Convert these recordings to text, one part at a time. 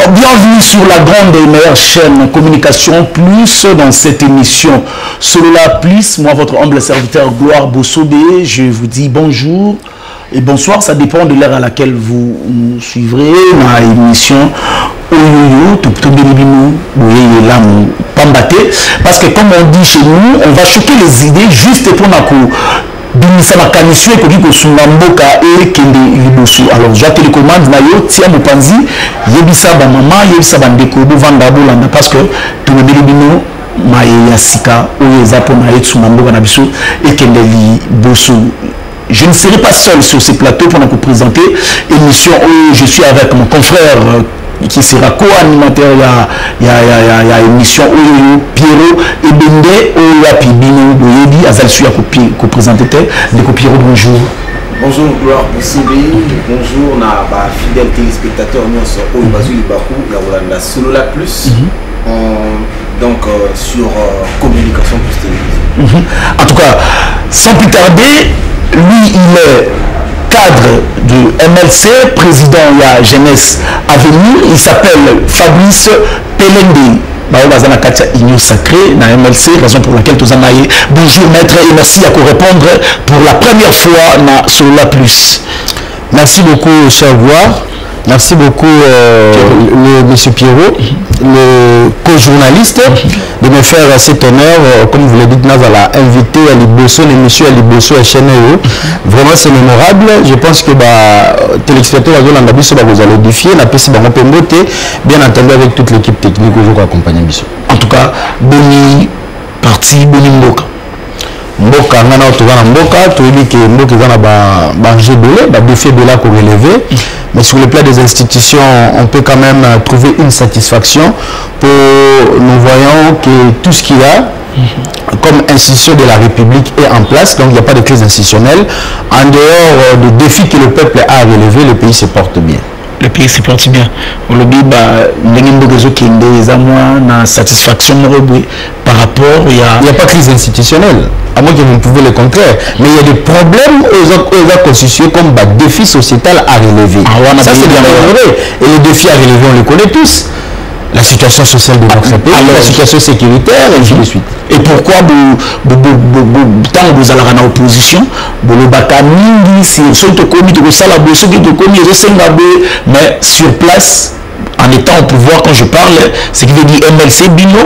Alors, bienvenue sur la grande et meilleure chaîne Communication Plus dans cette émission Solola Plus. Moi, votre humble serviteur Gloire Bossobé, je vous dis bonjour et bonsoir. Ça dépend de l'heure à laquelle vous nous suivrez. Ma émission Oyoyo, parce que comme on dit chez nous, on va choquer les idées juste pour la cour. Alors j'ai télécommande nayo tia mopanzi yebisa ba mama yebisa ba ndeko bo vanda bolanda parce que tout le bino maye ya sika oyo eza pona etsu mboka na biso ekendeli boso. Je ne serai pas seul sur ce plateau pour vous présenter émission où je suis avec mon confrère qui sera co-animateur il y a émission où Pierrot et Bende où il y a Pibino Boyebi Azalsu a co-présenté de Pierrot. Bonjour. Bonjour Gloire Bossobé, bonjour na ba fidèles téléspectateurs nyonso oyo bazuli baku ya Rolanda Solola Plus. Donc sur Communication Plus télévision. En tout cas, sans plus tarder, lui il est cadre du MLC, président de la jeunesse à venir. Il s'appelle Fabrice Pelende. Bazana Katia Igno Sacré, na MLC, raison pour laquelle tous en aillez. Bonjour maître et merci à répondre pour la première fois na Solola Plus. Merci beaucoup cher Gloire. Merci beaucoup monsieur Pierrot, le co-journaliste, de me faire cet honneur, comme vous l'avez dit, nous allons inviter à l'Ibosso, l'émission à l'Ibosso à Chénéo. Vraiment c'est mémorable. Je pense que téléspectateurs vous allez édifier, la PC bien entendu avec toute l'équipe technique que je accompagne. En tout cas, boni parti, boni mboka. Mboka ngana tozana mboka toyebi ke mboka ezana ba jebele ba défi de là pour relever, mais sur le plan des institutions on peut quand même trouver une satisfaction pour nous voyons que tout ce qu'il y a comme institution de la République est en place, donc il n'y a pas de crise institutionnelle. En dehors des défis que le peuple a à relever, le pays se porte bien. Le pays se porte bien. On lobby na satisfaction par rapport il n'y a pas de crise institutionnelle, à moins que vous pouvez le contraire, mais il y a des problèmes aux constitués comme défi sociétal à relever. Ça c'est bien vrai. Et les défis à relever on les connaît tous. La situation sociale de notre pays, la situation sécuritaire, et ainsi de suite. Et pourquoi tant que vous allez en opposition, mais sur place, en étant au pouvoir, quand je parle, ce qui veut dire MLC Bino,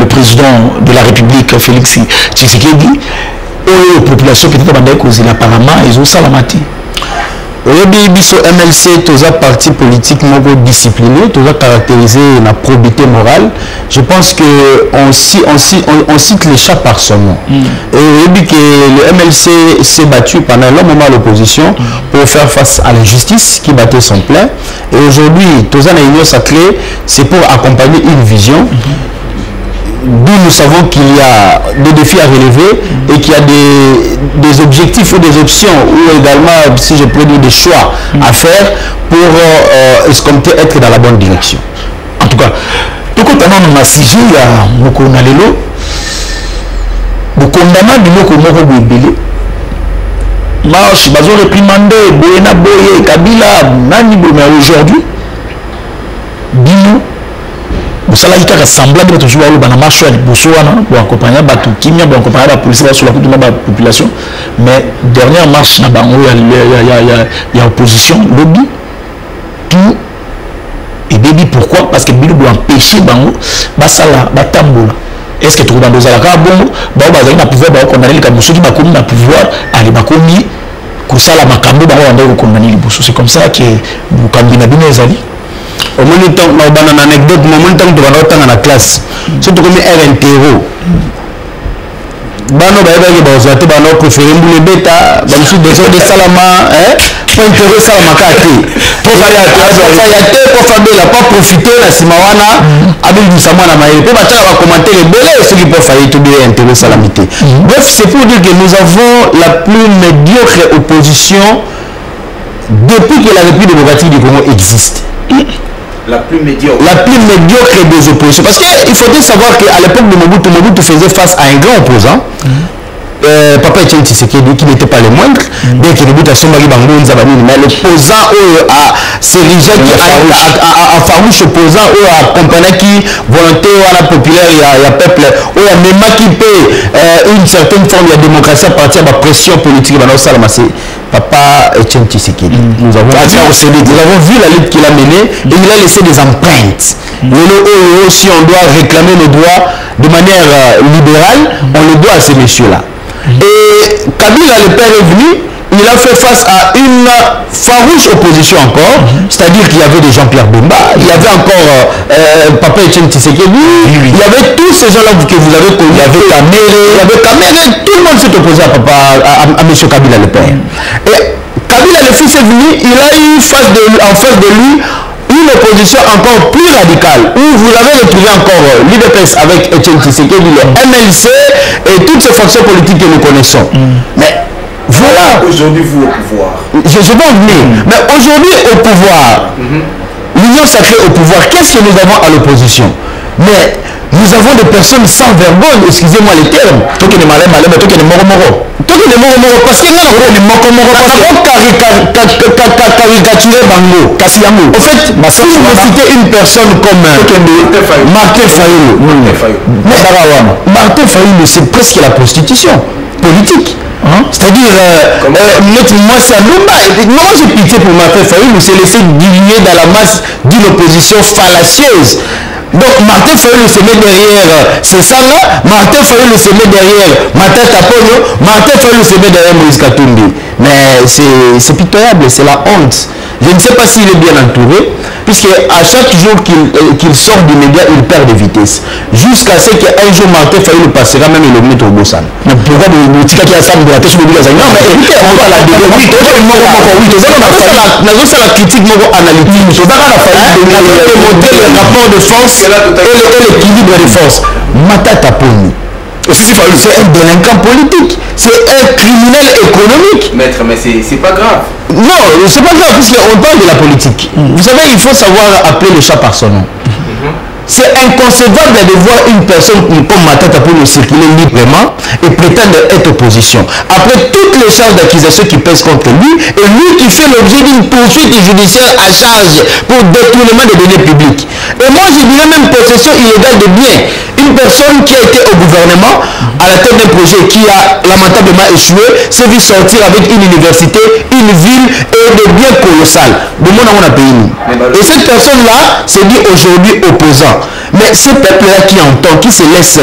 le président de la République, Félix Tshisekedi, la population qui est apparemment, ils ont salamati. Biso MLC, tous les partis politiques disciplinés, tous caractérisé la probité morale. Je pense qu'on cite les chats par son nom. Et que le MLC s'est battu pendant un long moment à l'opposition pour faire face à l'injustice qui battait son plein. Et aujourd'hui, tous les union sacrée, c'est pour accompagner une vision. D'où nous savons qu'il y a des défis à relever et qu'il y a des objectifs ou des options ou également, si je peux dire, des choix à faire pour escompter être dans la bonne direction. En tout cas, tout quand on a sujet, il y a beaucoup de lelo, beaucoup de marche, bazo réprimandé, Boyena Boye, Kabila, Nani mais aujourd'hui, Bino. Vous savez qu'il y a semblable de toujours dans la marche pour accompagner la kimia, pour accompagner la police sur la population. Mais dernière marche, il y a opposition, lobby, tout. Et baby, pourquoi? Parce que Bilo doit empêcher Bango, Basala, Batambola. Est-ce que tout le monde a pouvoir, pouvoir condamner les Kaboussou qui va pouvoir aller Bakomi, Kosala Makambo, Bango, condamner les Boussou. C'est comme ça que vous condamnez les alliés. Au moment où on a une anecdote, au moment où on a dans la classe, surtout comme RNTO. Bano baebaki bazate bano préféré mbule beta bamsu des salama pour intérêt salama kati pour faire pas profiter la simawana avec du samana maï pour battre va commenter les belés ceux qui peuvent faire tout bien intérêt salamité. Bref, c'est pour dire que nous avons la plus médiocre opposition depuis que la République démocratique du Congo existe. La plus médiocre des oppositions. Parce qu'il faut savoir qu'à l'époque de Mobutu, Mobutu faisait face à un grand opposant. Papa Etienne Tshisekedi qui n'était pas le moindre, bien que le but à son mari Bangonza, mais l'opposant à Serija qui a farouche opposant à compagnie qui volonté à la populaire et à peuple, même qui peut une certaine forme de démocratie à partir de la pression politique, c'est Papa Etienne Tshisekedi. Nous avons vu la lutte qu'il a menée et il a laissé des empreintes. Si on doit réclamer nos droits de manière libérale, on le doit à ces messieurs-là. Et Kabila, le père, est venu, il a fait face à une farouche opposition encore, c'est-à-dire qu'il y avait des Jean-Pierre Bemba, il y avait encore Papa Etienne Tshisekedi, il y avait tous ces gens-là que vous avez connus, il y avait Kamere, tout le monde s'est opposé à M. Kabila, le père. Et Kabila, le fils, est venu, il a eu en face de lui une opposition encore plus radicale, où vous avez retrouvé encore l'UDPS avec Etienne Tshisekedi, le MLC et toutes ces factions politiques que nous connaissons. Mais voilà. Aujourd'hui, vous au pouvoir. Je vais en venir. Mais aujourd'hui, au pouvoir, l'union sacrée au pouvoir, qu'est-ce que nous avons à l'opposition? Mais nous avons des personnes sans vergogne, excusez-moi les termes. Toi qui es malin, mais toi qui es moro. Toi qui es moro, parce que là, on est moro, parce qu'on caricaturer Bango, Kassiamou. En fait, si vous citez une personne comme Martin Fayulu, Martin Fayulu, c'est presque la prostitution politique. C'est-à-dire, moi c'est un homme. Moi j'ai pitié pour Martin Fayulu, c'est laissé diluer dans la masse d'une opposition fallacieuse. Donc Martin Fayulu se met derrière c'est ça là, Martin Fayulu se met derrière Matata Ponyo, Martin Fayulu se met derrière Moïse Katumbi. Mais c'est pitoyable, c'est la honte. Je ne sais pas s'il est bien entouré, puisque à chaque jour qu'il sort des médias, il perd de vitesse. Jusqu'à ce qu'un jour Martin Fayulu passera même le mettre au Bossan. Pourquoi le tika qui a ça de la tête de la non, mais écoutez, on va la développer. Oui, la critique analytique. On va démontrer le rapport de force et l'équilibre des forces. Matata Poni. C'est un délinquant politique, c'est un criminel économique. Maître, mais c'est pas grave. Non, c'est pas grave, puisqu'on parle de la politique. Vous savez, il faut savoir appeler le chat par son nom. C'est inconcevable de voir une personne comme Matata pour nous circuler librement et prétendre être opposition. Après toutes les charges d'accusation qui pèsent contre lui, et lui qui fait l'objet d'une poursuite judiciaire à charge pour détournement des données publiques. Et moi je dirais même possession illégale de biens. Une personne qui a été au gouvernement à la tête d'un projet qui a lamentablement échoué, s'est vu sortir avec une université, une ville et des biens colossaux. De mon amour à pays. Et cette personne-là s'est dit aujourd'hui opposant. Mais ce peuple-là qui entend, qui se laisse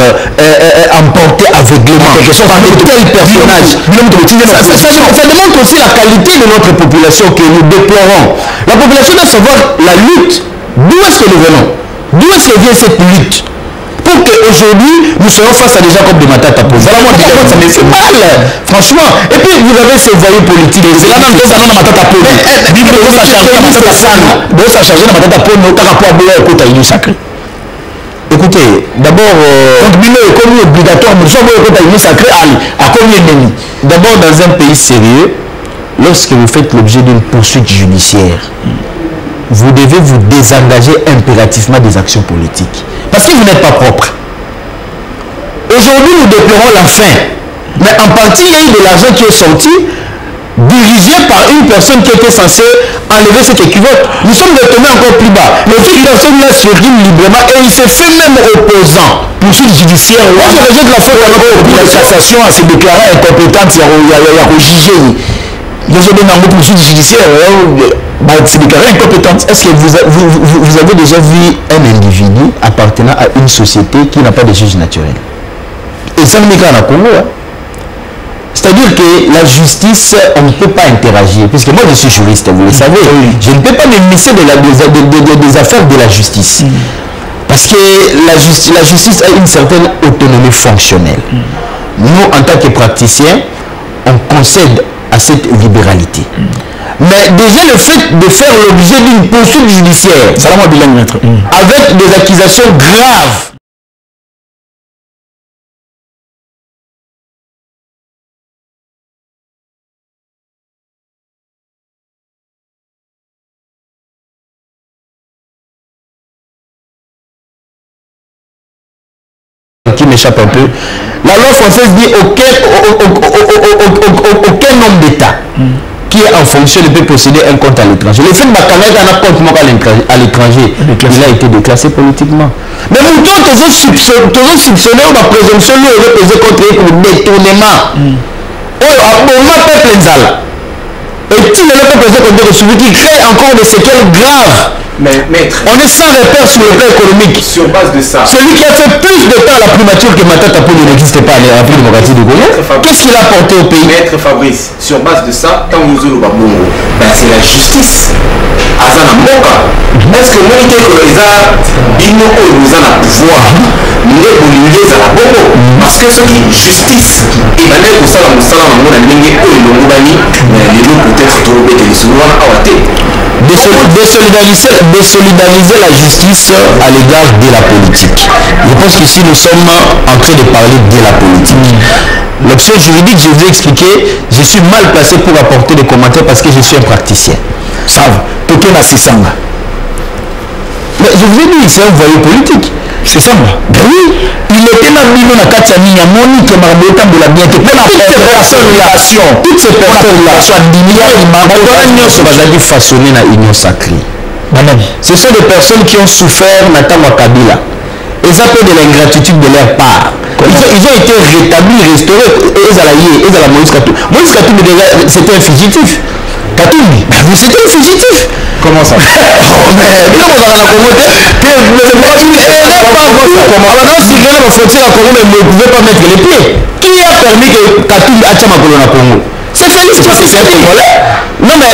emporter aveuglément par de tels personnages, ça démontre aussi la qualité de notre population que nous déplorons. La population doit savoir la lutte. D'où est-ce que nous venons? D'où est-ce que vient cette lutte? Pour qu'aujourd'hui, nous soyons face à des gens comme des Matata Ponyo. Voilà, moi, ça me fait mal, franchement. Et puis, vous avez ces voyous politiques. C'est là, dans le Matata Ponyo. Ça a changé dans Matata Ponyo, par rapport à Boya et Kota Union Sacrée. Écoutez, d'abord, comme obligatoire, nous sommes Kota Union Sacrée, à combien d'ennemis? D'abord, dans un pays sérieux, lorsque vous faites l'objet d'une poursuite judiciaire, vous devez vous désengager impérativement des actions politiques. Parce que vous n'êtes pas propre. Aujourd'hui, nous déplorons la fin. Mais en partie, il y a eu de l'argent qui est sorti, dirigé par une personne qui était censée enlever cet équivoque. Nous sommes retombés encore plus bas. Mais cette personne-là circule librement et il s'est fait même opposant. Poursuite judiciaire. Moi, je rejette la faute à la cassation à se déclarer incompétente. Il y a jugé. Désolé, dans votre poursuite judiciaire, c'est déclaré incompétente. Est-ce que vous avez déjà vu un individu appartenant à une société qui n'a pas de juge naturel? Et ça, n'est qu'à Congo. C'est-à-dire que la justice, on ne peut pas interagir. Puisque moi, je suis juriste, vous le savez. Je ne peux pas me misser des affaires de la justice. Parce que la justice a une certaine autonomie fonctionnelle. Nous, en tant que praticiens, on concède à cette libéralité. Mais déjà le fait de faire l'objet d'une poursuite judiciaire avec des accusations graves, qui m'échappe un peu. La loi française dit aucun homme d'État qui est en fonction ne peut posséder un compte à l'étranger. Le fait de Bakanaka un compte à l'étranger, il a été déclassé politiquement. Mais pourtant, toujours soupçonné ou ma présomption lui aurait pesé contre lui pour détournement. Au moins, peuple Nzala. Et il ne peut peser contre celui qui crée encore des séquelles graves. Mais maître, on est sans repère sur le plan économique. Sur base de ça, celui qui a fait plus de temps à la primature que Matata Polo n'existe pas en République démocratique du Congo, qu'est-ce qu'il a apporté au pays? Maître Fabrice, sur base de ça, tant nous avons c'est la justice. Azana Moka, est-ce que moi, que les arts, ils n'ont pas pouvoir, parce que ce qui est justice, et bien, pour ça, on a mis peut-être trouver des solutions à désolidariser la justice à l'égard de la politique. Je pense qu'ici nous sommes en train de parler de la politique. L'option juridique, je vous ai expliqué, je suis mal placé pour apporter des commentaires parce que je suis un praticien. Ça va, Tokena Sisanga. Mais je vous ai dit, c'est un voyou politique. C'est ça, moi. Ben oui, il était dans le na Katiani, il y a Monique et Marbota de la bien. Toutes ces personnes-là, toutes ces personnes-là, on doit façonner la union sacrée. Ce sont des personnes qui ont souffert Nathan Kabila. Et ça peut de l'ingratitude de leur part. Ils ont été rétablis, restaurés. Et ils ont Moïse Katumbi. Moïse Katumbi, c'était un fugitif. Katumbi, c'était un fugitif. Comment ça? Ne pouvait pas mettre les pieds. Qui a permis que Katumbi aille à Congo? C'est Félix qui c'est un Congolais. Non mais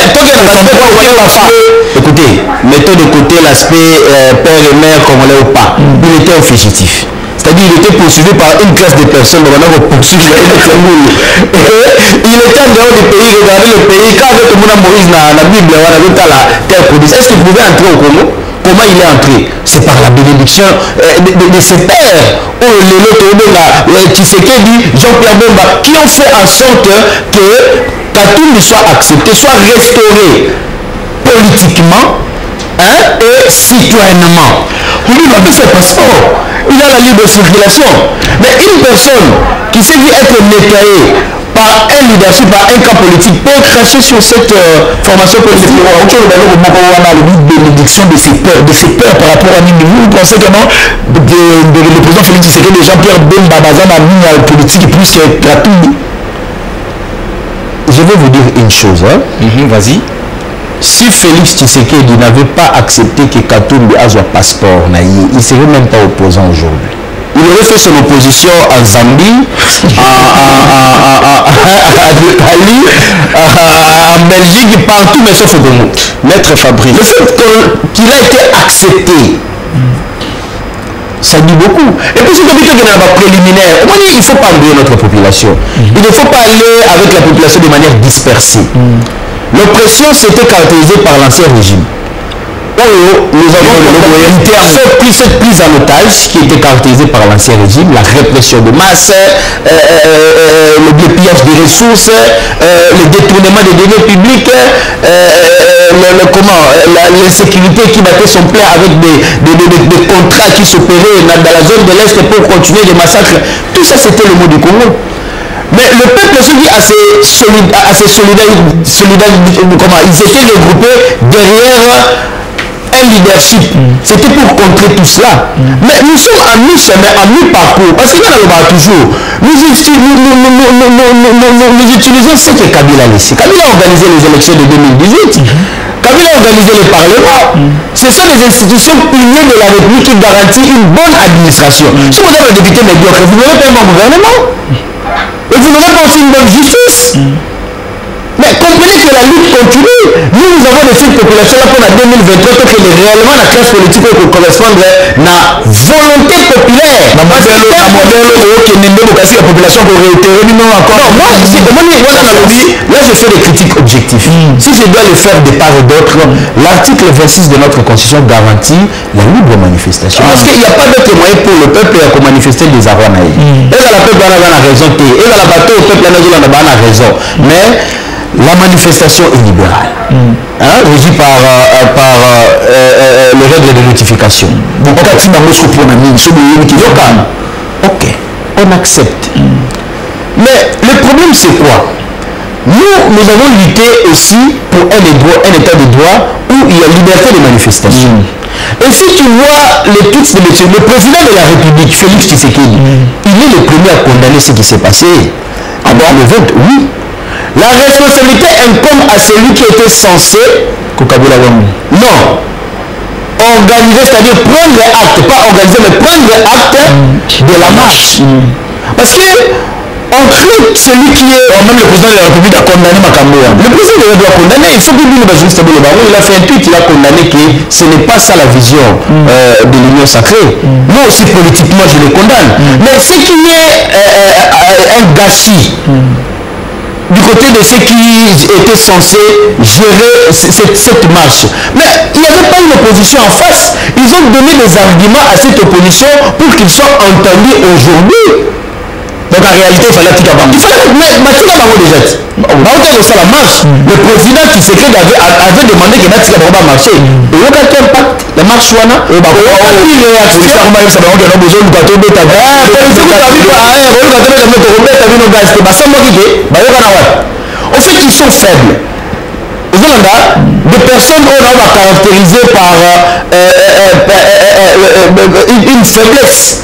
écoutez, mettons de côté l'aspect père et mère congolais ou pas. Il était un fugitif. C'est-à-dire qu'il était poursuivi par une classe de personnes pour poursuivre il était en dehors du pays, regardez le pays, quand tout le monde Moïse dans la Bible, on a vu la terre promise. Est-ce qu'il pouvait entrer au Congo? Comment il est entré? C'est par la bénédiction de ses pères. Oh, Tshisekedi, Jean-Pierre Bemba, qui ont fait en sorte que Katumbi soit accepté, soit restauré politiquement et citoyennement. Lui, il a fait ses passeports. Il a la libre circulation. Mais une personne qui s'est dit être nettoyée par un leadership, par un camp politique, peut cracher sur cette formation politique. La bénédiction de ses peurs par rapport à Nini. Vous pensez comment le président Félix Tshisekedi et Jean-Pierre Bemba a mis à la politique plus que Katumbi? Je vais vous dire une chose. Vas-y. Si Félix Tshisekedi n'avait pas accepté que Katumbi ait un passeport, il ne serait même pas opposant aujourd'hui. Il aurait fait son opposition en Zambie, en Belgique, partout, mais sauf au Congo. Maître Fabrice. Le fait qu'il a été accepté, ça dit beaucoup. Et puis, c'est comme il y a un préliminaire. Il ne faut pas enlever notre population. Il ne faut pas aller avec la population de manière dispersée. L'oppression s'était caractérisée par l'ancien régime. Nous avons cette prise en otage qui était caractérisée par l'ancien régime, la répression de masse, le pillage des ressources, le détournement des deniers publics, l'insécurité qui battait son plein avec des contrats qui s'opéraient dans la zone de l'Est pour continuer les massacres. Tout ça, c'était le mot du Congo. Mais le peuple celui assez solidaire, comment ils étaient regroupés derrière un leadership. C'était pour contrer tout cela. Mais nous sommes en mi-chemin, en mi-parcours. Parce qu'il y en a toujours. Nous utilisons ce que Kabila a laissé. Kabila a organisé les élections de 2018. Kabila a organisé le Parlement. Ce sont les institutions piliers de la République qui garantissent une bonne administration. Si vous avez un député médiocre, vous n'aurez pas un bon gouvernement. Et vous n'aurez pas aussi une bonne justice. Mais comprenez que la lutte continue. Nous avons des petites populations là pour la 2023 pour que réellement la classe politique peut correspondre à la volonté populaire. La population pour réitérer encore. Non, moi, là je fais des critiques objectives. Si je dois le faire de part et d'autre, l'article 26 de notre constitution garantit la libre manifestation. Parce qu'il n'y a pas d'autre moyen pour le peuple à manifester des arrois naïfs. Et là, le peuple a raison. Et là, le bateau, le peuple a raison. Mais la manifestation est libérale, régie par les règles de notification. ok, on accepte. Mais le problème c'est quoi? Nous avons lutté aussi pour un état de droit où il y a liberté de manifestation. Et si tu vois les tweets de le président de la République, Félix Tshisekedi, il est le premier à condamner ce qui s'est passé. Ah bon, le vote, oui. La responsabilité incombe à celui qui était censé, non, organiser, c'est-à-dire prendre acte, pas organiser, mais prendre acte de la marche. Parce que on crée celui qui est, même le président de la République a condamné Makambo. Le président de la République a condamné, il faut que lui, il a fait un tweet, il a condamné que ce n'est pas ça la vision de l'Union sacrée. Moi aussi politiquement je le condamne. Mais ce qui est un gâchis du côté de ceux qui étaient censés gérer cette marche. Mais il n'y avait pas une opposition en face. Ils ont donné des arguments à cette opposition pour qu'ils soient entendus aujourd'hui. Donc en réalité, il fallait Tika Bango. Il fallait Tika Bango déjà. Ça la marche. Le président qui s'est créé avait demandé que Tika Bango va marcher. Et il y a quel impact la marche wana. Il y a une réaction. En fait, ils sont faibles. Des personnes on va caractériser par une faiblesse,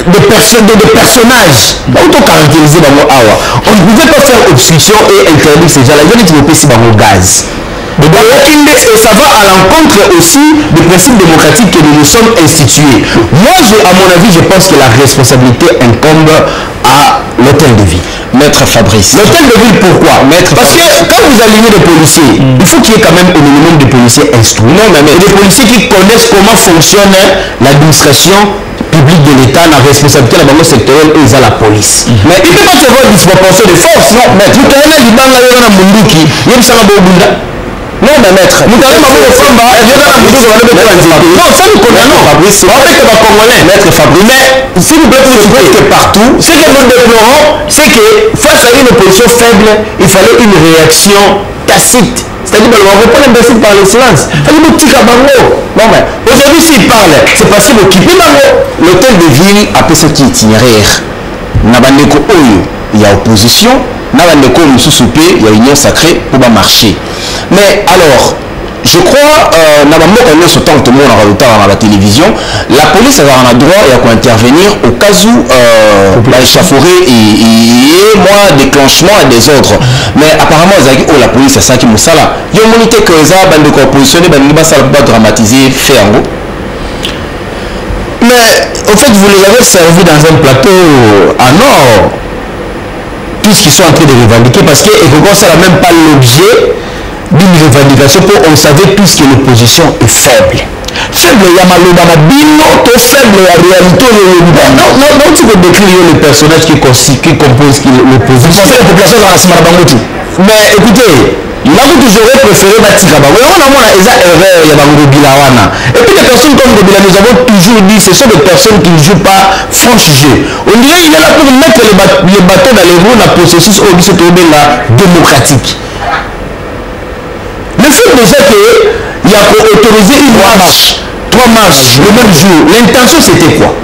des personnages. Auto-caractérisés dans mon awa. On ne pouvait pas faire obstruction et interdire ces gens-là. Ils ont dit que c'est dans mon gaz. Et ça va à l'encontre aussi du principe démocratique que nous nous sommes institués. Moi, à mon avis, je pense que la responsabilité incombe à l'hôtel de ville. Maître Fabrice. L'hôtel de ville, pourquoi? Parce que quand vous alignez des policiers, il faut qu'il y ait quand même au minimum des policiers instruits. Non, mais des policiers qui connaissent comment fonctionne l'administration publique de l'État, la responsabilité de la sectorielle et la police. Mais il ne peut pas y avoir une disproportion de force. Non, mais tout le monde dit non, mais maître, nous allons avoir le combat. Non, ça nous condamnons. Fabrice, on fait que va congolais, maître Fabrice. Mais s'il vous plaît, vous voyez que partout, ce que nous déplorons, c'est que face à une opposition faible, il fallait une réaction tacite. C'est-à-dire qu'on ne va pas l'imbécile par le silence. Il fallait nous tirer à Bango. Non, mais aujourd'hui, s'il parle, c'est parce qu'il veut quitter Bango. L'hôtel de ville, après ce qui est itinéraire, Nabandeko Oyo, il y a opposition. Nabandeko Moussousoupé, il y a union sacrée pour marcher. Mais alors, je crois, tout le monde dans la télévision, la police a un droit d'intervenir au cas où échafaurer et moi déclenchement et des autres. Mais apparemment, la police a ça qui moussa là. Il y a une unité que ça bande de oppositionner, ça va dramatiser, fait en gros. Mais au fait, vous les avez servis dans un plateau en or, puisqu'ils sont en train de revendiquer, parce que ça n'a même pas l'objet d'une revendication pour on savait tous que l'opposition est faible. Faible, il y a Maloba Bino, faible, la réalité, non, tu peux décrire les personnages qui composent l'opposition. C'est la population dans la Simarabangouti. Mais écoutez, là où j'aurais préféré Matika Bango, on a des erreurs, il y a Bango Bilawana. Et puis les personnes comme Gobila, nous avons toujours dit, ce sont des personnes qui ne jouent pas franche jeu. On dirait qu'il est là pour mettre les bâtons dans les roues dans le processus démocratique. Le fait déjà qu'il y a autorisé une marche, 3 marches le même jour, l'intention c'était quoi?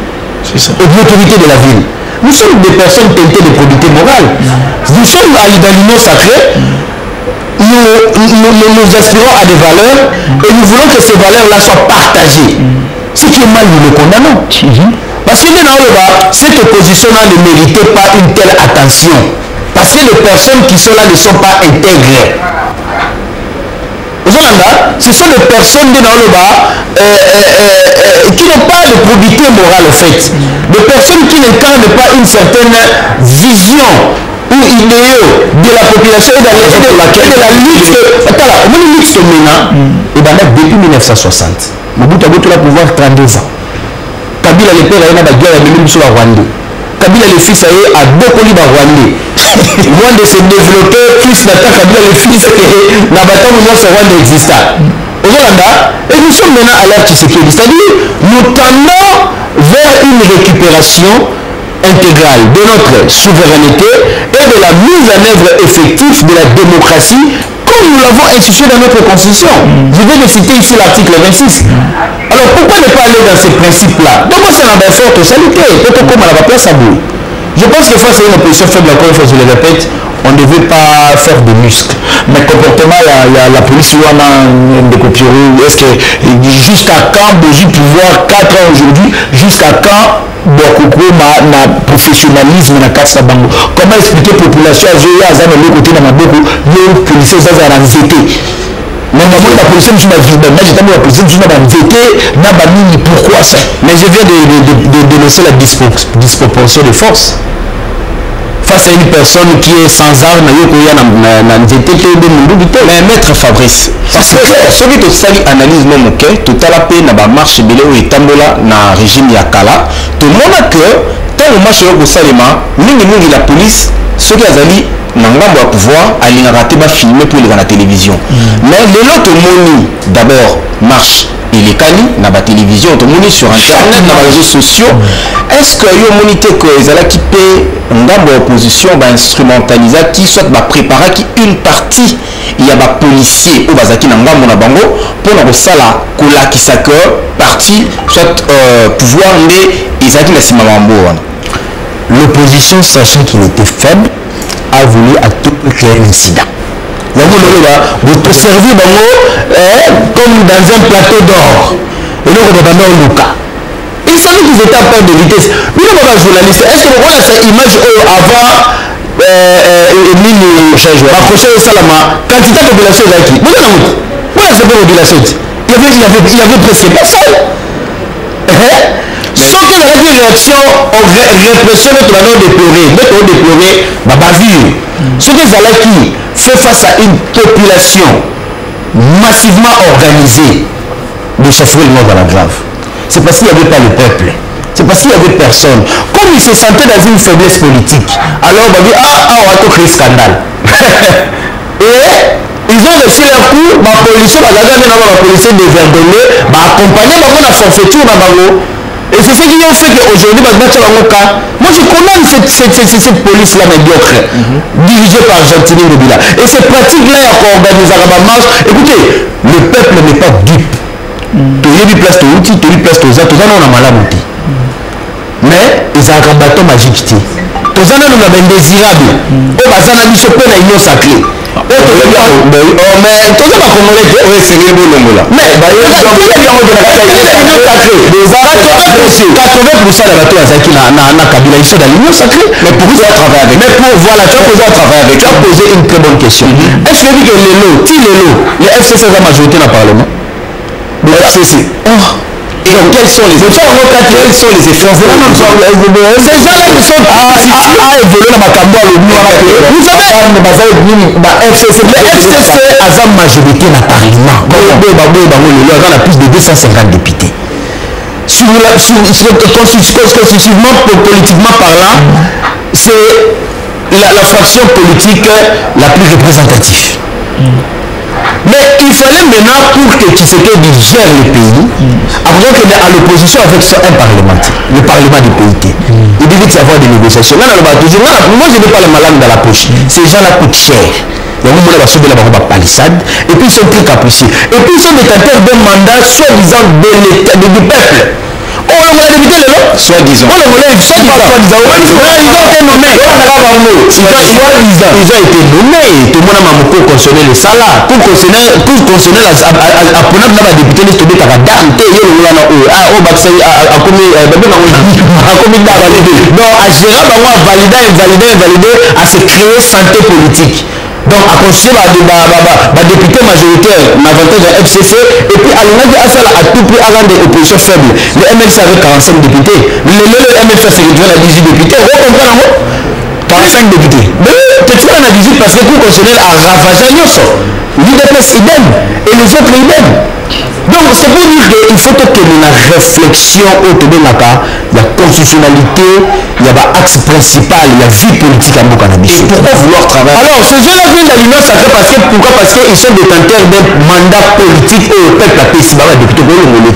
C'est ça. L'autorité de la ville. Nous sommes des personnes teintées de probité morale. Nous sommes dans l'union sacrée. Nous aspirons à des valeurs et nous voulons que ces valeurs-là soient partagées. Ce qui est mal, nous le condamnons. Parce que cette opposition-là ne méritait pas une telle attention. Parce que les personnes qui sont là ne sont pas intégrées. Ce sont des personnes qui n'ont pas de probité morale en fait. Des personnes qui n'incarnent pas une certaine vision ou idéaux de la population et de la lutte. Attends, on lutte depuis 1960. Mobutu a le pouvoir 32 ans. Kabila le père a guerre à Rwanda. Kabila le fils a deux colis dans Rwanda. Loin de se développer, plus d'attaque Kabila le fils que la bataille où Rwanda existe. Et nous sommes maintenant à l'ère Tshisekedi. C'est-à-dire, nous tendons vers une récupération intégrale de notre souveraineté et de la mise en œuvre effective de la démocratie comme nous l'avons institué dans notre constitution. Je vais le citer ici l'article 26. Alors pourquoi ne pas aller dans ces principes-là? Donc moi c'est la belle forte salité, peut-être comme à la place à bout. Je pense que face à une opposition faible, encore une fois je le répète, on ne devait pas faire de muscles. Mais comportement, il y a la police qui a des copieurs. Est-ce que jusqu'à quand Boji pouvoir 4 ans aujourd'hui, jusqu'à quand Bokoko na professionnalisme na kasa bango? Comment expliquer population à jouer à Zan le côté dans ma beaucoup, les policiers à l'anxiété? Mais la police je m'avais dit, mais j'étais la police je m'avais dit, pourquoi ça? Mais je viens de dénoncer la disproportion de force face à une personne qui est sans arme, mais maître Fabrice, parce que ce qui te sali analyse mon ok, tout à la peine na marche belé ou etambola na régime yakala, tout le monde que tel marche au salima, mingi la police, ce qui a zali n'angambo à pouvoir aller rater ba filmer pour les la télévision. Mais les autres moni d'abord marche et les cali na ba télévision, tout moni sur internet, na réseaux sociaux. Est-ce que yo monité que ezala qui paie ngambo opposition ba instrumentaliser qui soit ba préparer qui une partie il y a ba policier ou bazaki na ngambo na bango pour na kosala kolakisa que parti soit pouvoir ndé ezaki na sima mambo wana. L'opposition sachant qu'il était faible a voulu à tout prix créer un incident. Vous servez comme dans un plateau d'or. Et donc on va au Luca. Ils savaient qu'ils étaient en perte de vitesse. Nous, on va journaliste. Est-ce que vous voyez cette image avant raccrocher au Salama, quantité de population qui vous voilà cette population. Il y avait presque personne. Sauf que la réaction répression notre manière de déplorer ma bavure. Ce que Zalaki fait face à une population massivement organisée de chauffer le monde à la grave. C'est parce qu'il n'y avait pas le peuple. C'est parce qu'il n'y avait personne. Comme ils se sentaient dans une faiblesse politique, alors on va dire on va tout créer scandale. Et ils ont reçu leur coup, ma policier, ma policier de Verdonné, accompagné par la forfaiture dans Bango. Et c'est ce qui ont fait qu'aujourd'hui, moi je condamne cette police-là médiocre, dirigée par Gentini Mobila. Et ces pratiques-là, qu'on organise à la marche, écoutez, le peuple n'est pas dupe. Tu as mis place au outil, tu as mis place aux autres, tu as mis malade. Mais ils ont un bâton magique. Tu as mis un indésirable. Tu as mis un chopin à une sacrée. Mais tu as posé une très bonne question. Est-ce que les FCC ont la majorité dans le Parlement? Le FCC. Et donc quels sont les effets? Ces gens-là qui sont à évoluer dans ma campagne, vous savez, le FCC a sa majorité dans le Parlement. Il a plus de 250 députés. Constitutivement, politiquement parlant, c'est la fraction politique la plus représentative. Mais il fallait maintenant pour que Tshisekedi gère le pays, avant qu'il est à l'opposition avec un parlementaire, le parlement du PIT. Il devait y avoir des négociations. Moi je n'ai pas le malade dans la poche. Ces gens-là coûtent cher. Il y a un moment sauver la palissade et puis ils sont très capricieux. Et puis ils sont détenteurs d'un mandat soi-disant du peuple. On l'a débuté le nom soi-disant. On l'a soi-disant. Ils ont été nommés. Ils ont été nommés. Tout le monde a beaucoup consommé le salaire. Pour consoler à Ponab, on a débuté les tombés à Dante. Donc, à gérer, on va valider, à se créer santé politique. Donc, à constituer ma député majoritaire, l'avantage de FCC, et puis à l'image à tout prix à rendre l'opposition faible. Le MLC avait 45 députés. Le MLC c'est réduit à 18 députés. Vous comprenez 45 députés. Mais tu es à 18 parce que le constitutionnel a ravagé l'UDPS idem et les autres idem. Donc c'est pour dire qu'il faut que la réflexion autour de la constitutionnalité, il y a l'axe principal, il y a vie politique à Mokanabis. Et pourquoi vouloir travailler? Alors ces gens-là viennent d'allumer ça fait parce que pourquoi? Parce qu'ils sont détenteurs d'un mandat politique et le peuple a payé depuis tout le monde.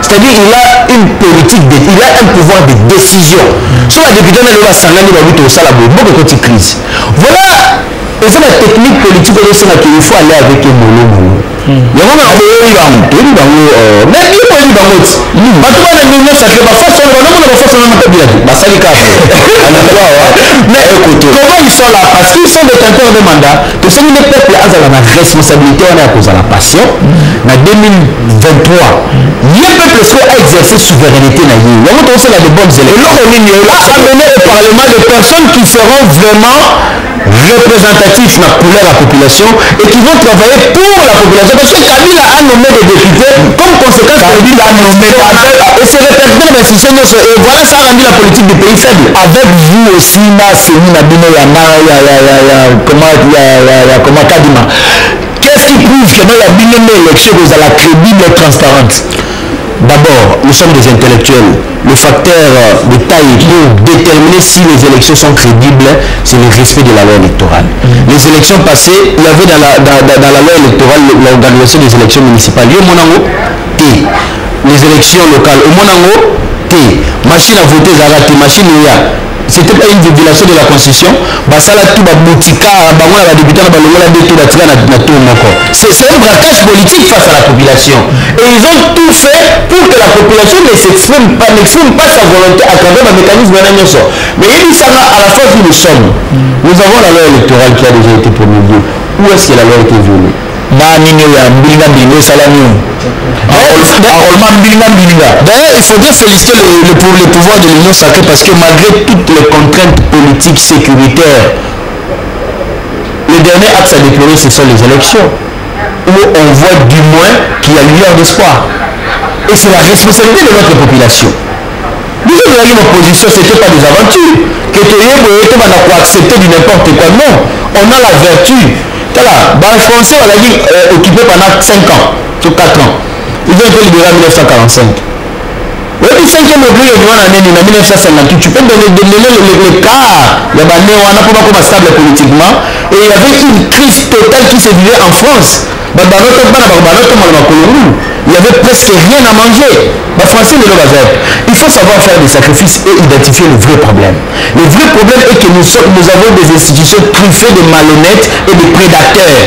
C'est-à-dire qu'il a une politique, il a un pouvoir de décision. Sur la députée, elle va s'en aller dans le salle beaucoup de crise. Voilà. Et c'est la technique politique qu'il faut aller avec un mollo. Il y a un mais comment ils sont là? Parce qu'ils sont détenteurs de mandat. Que c'est une peuple à la responsabilité, on est à cause de la passion. En 2023, il y a un peuple qui a exercé souveraineté. Il y a aussi de bonnes élections. Il a amené au Parlement des personnes qui seront vraiment représentatifs dans la couleur de la population et qui vont travailler pour la population. Parce que Kabila a nommé des députés comme conséquence Kabila a nommé et c'est répercuté dans l'institution et voilà ça a rendu la politique du pays faible. Avec vous aussi, comment Kadima, qu'est-ce qui prouve que dans la binôme élection vous avez la crédible et transparente? D'abord, nous sommes des intellectuels. Le facteur de taille pour déterminer si les élections sont crédibles, c'est le respect de la loi électorale. Les élections passées, il y avait dans la loi électorale l'organisation des élections municipales. Les élections locales, au Monango, machine à voter, machine où il y a. C'était pas une violation de la constitution. C'est un braquage politique face à la population. Et ils ont tout fait pour que la population n'exprime pas sa volonté à travers un mécanisme de l'annonce. Mais il dit ça à la fois où nous sommes. Nous avons la loi électorale qui a déjà été promulguée. Où est-ce que la loi a été violée? D'ailleurs, il faudrait féliciter le pouvoir de l'Union sacrée parce que malgré toutes les contraintes politiques, sécuritaires, le dernier axe à déplorer, ce sont les élections, où on voit du moins qu'il y a lueur d'espoir. Et c'est la responsabilité de notre population. Nous avons eu une opposition, ce n'était pas des aventures. Que tu aies accepter du n'importe quoi. Non, on a la vertu. Voilà, les Français, on a dit occupé pendant 5 ans, sur 4 ans. Ils ont été libérés en 1945. Le 5e degré en 1958, tu peux donner le cas, il y a pas stable politiquement, et il y avait une crise totale qui se vivait en France. Il y avait presque rien à manger. Il faut savoir faire des sacrifices et identifier le vrai problème. Le vrai problème est que nous avons des institutions truffées de malhonnêtes et de prédateurs.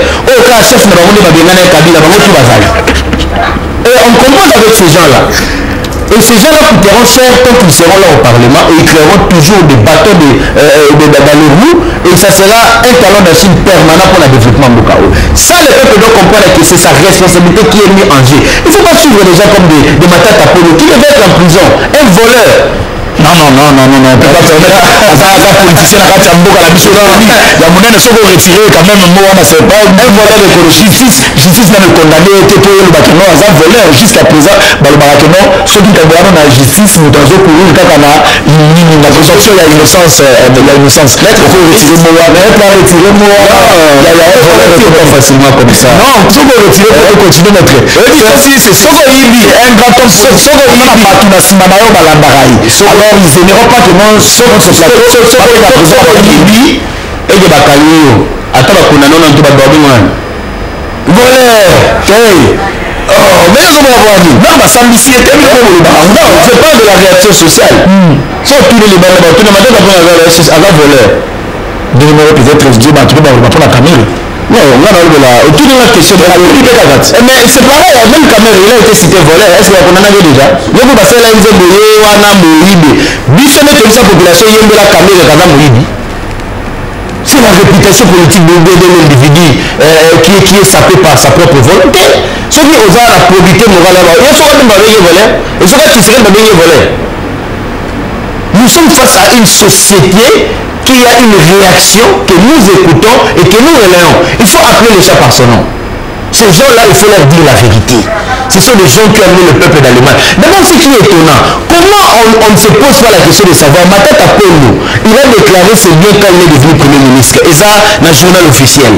Et on compose avec ces gens-là. Et ces gens-là coûteront cher tant qu'ils seront là au Parlement et ils créeront toujours des bâtons dans les roues et ça sera un talon d'Achille permanent pour le développement de Bukao. Ça, le peuple doit comprendre que c'est sa responsabilité qui est mise en jeu. Il ne faut pas suivre les gens comme des Matata Polo qui devaient être en prison. Un voleur. Non. Ça politicien à Tchamboka la mission. Il y a mon ennemi qui retiré quand même un voleur justice n'a le condamné le bâtiment un voleur jusqu'à présent dans le bâtiment ceux qui ont la justice nous dans un courrier quand on a une présomption de la innocence lettre il faut retirer moi il y a facilement comme ça non il faut retirer pour continuer notre c'est un grand homme alors ils n'aimeront pas que non sauf ce plateau avec la prison et de Bakalio attends la condamnation de Babouan voleur mais ils ont avoir dit non ma samedi était non je parle de la réaction sociale sans tous les balles tout le matin après la réaction à voleur de numéro peut-être je dis bah tu peux pas la caméra non on va dans la autour de la question de la mais c'est pareil même caméra il a été cité voleur est-ce qu'on en avait déjà le coup parce que là ils ont boyé wana moïbe bisone que sa population yembe la caméra kana moïbe c'est la réputation politique de l'individu qui est sapé par sa propre volonté ceux qui osent la probité morale là-bas ils sont pas de voleur ils sont pas qui seraient de voleur nous sommes face à une société qui a une réaction que nous écoutons et que nous relayons. Il faut appeler les chats par son nom. Ces gens-là, il faut leur dire la vérité. Ce sont des gens qui ont mis le peuple dans les mains. D'abord, ce qui est étonnant, comment on ne se pose pas la question de savoir, Matata Polo, il a déclaré c'est bien quand il est devenu Premier ministre. Et ça, dans le journal officiel.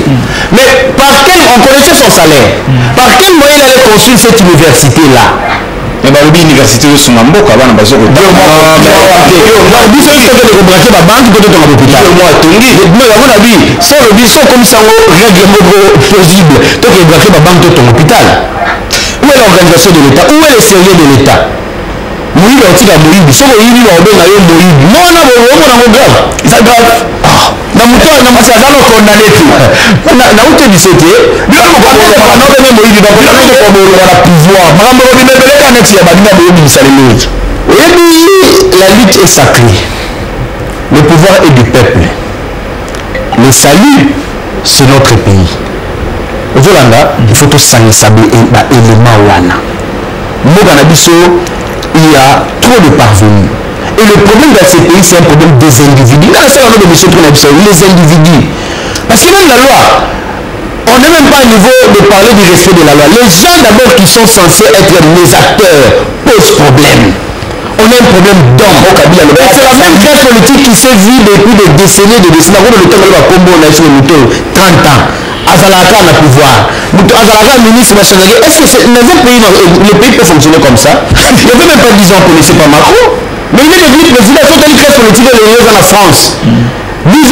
Mais on connaissait son salaire. Par quel moyen il allait construire cette université-là? Mais l'université de Sumamboka, on a besoin de où est l'organisation de l'État? Où est le sérieux de l'État? Moïse a dit à Moïse, si Moïse a dit à Moïse, non, grave. Ça grave. na muto na masaka no condamné tu na uté bisoté bilo mo ko na no be mo yidi ba ko na ko bo na pouvoir makambo ko bimbe beleka next ya badina bo yidi salé la lutte est sacrée. Le pouvoir est du peuple. Le salut, c'est notre pays. Au Zolanda, il faut tout s'engager un élément wana. Il y a trop de parvenus. Et le problème dans ces pays, c'est un problème des individus. Les individus. Parce que même la loi, on n'est même pas au niveau de parler du respect de la loi. Les gens d'abord qui sont censés être les acteurs posent problème. On a un problème d'homme au Kabila. C'est la même classe politique qui s'est vue depuis des décennies. On a le temps de la Combo, on a fait 30 ans. Azalaka a le pouvoir. Azalaka ministre national. Est-ce que dans un pays, le pays peut fonctionner comme ça? Il ne peut même pas dire qu'on ne connaissait pas Macron. Mais il est devenu président. Il faut une classe politique de la France. 10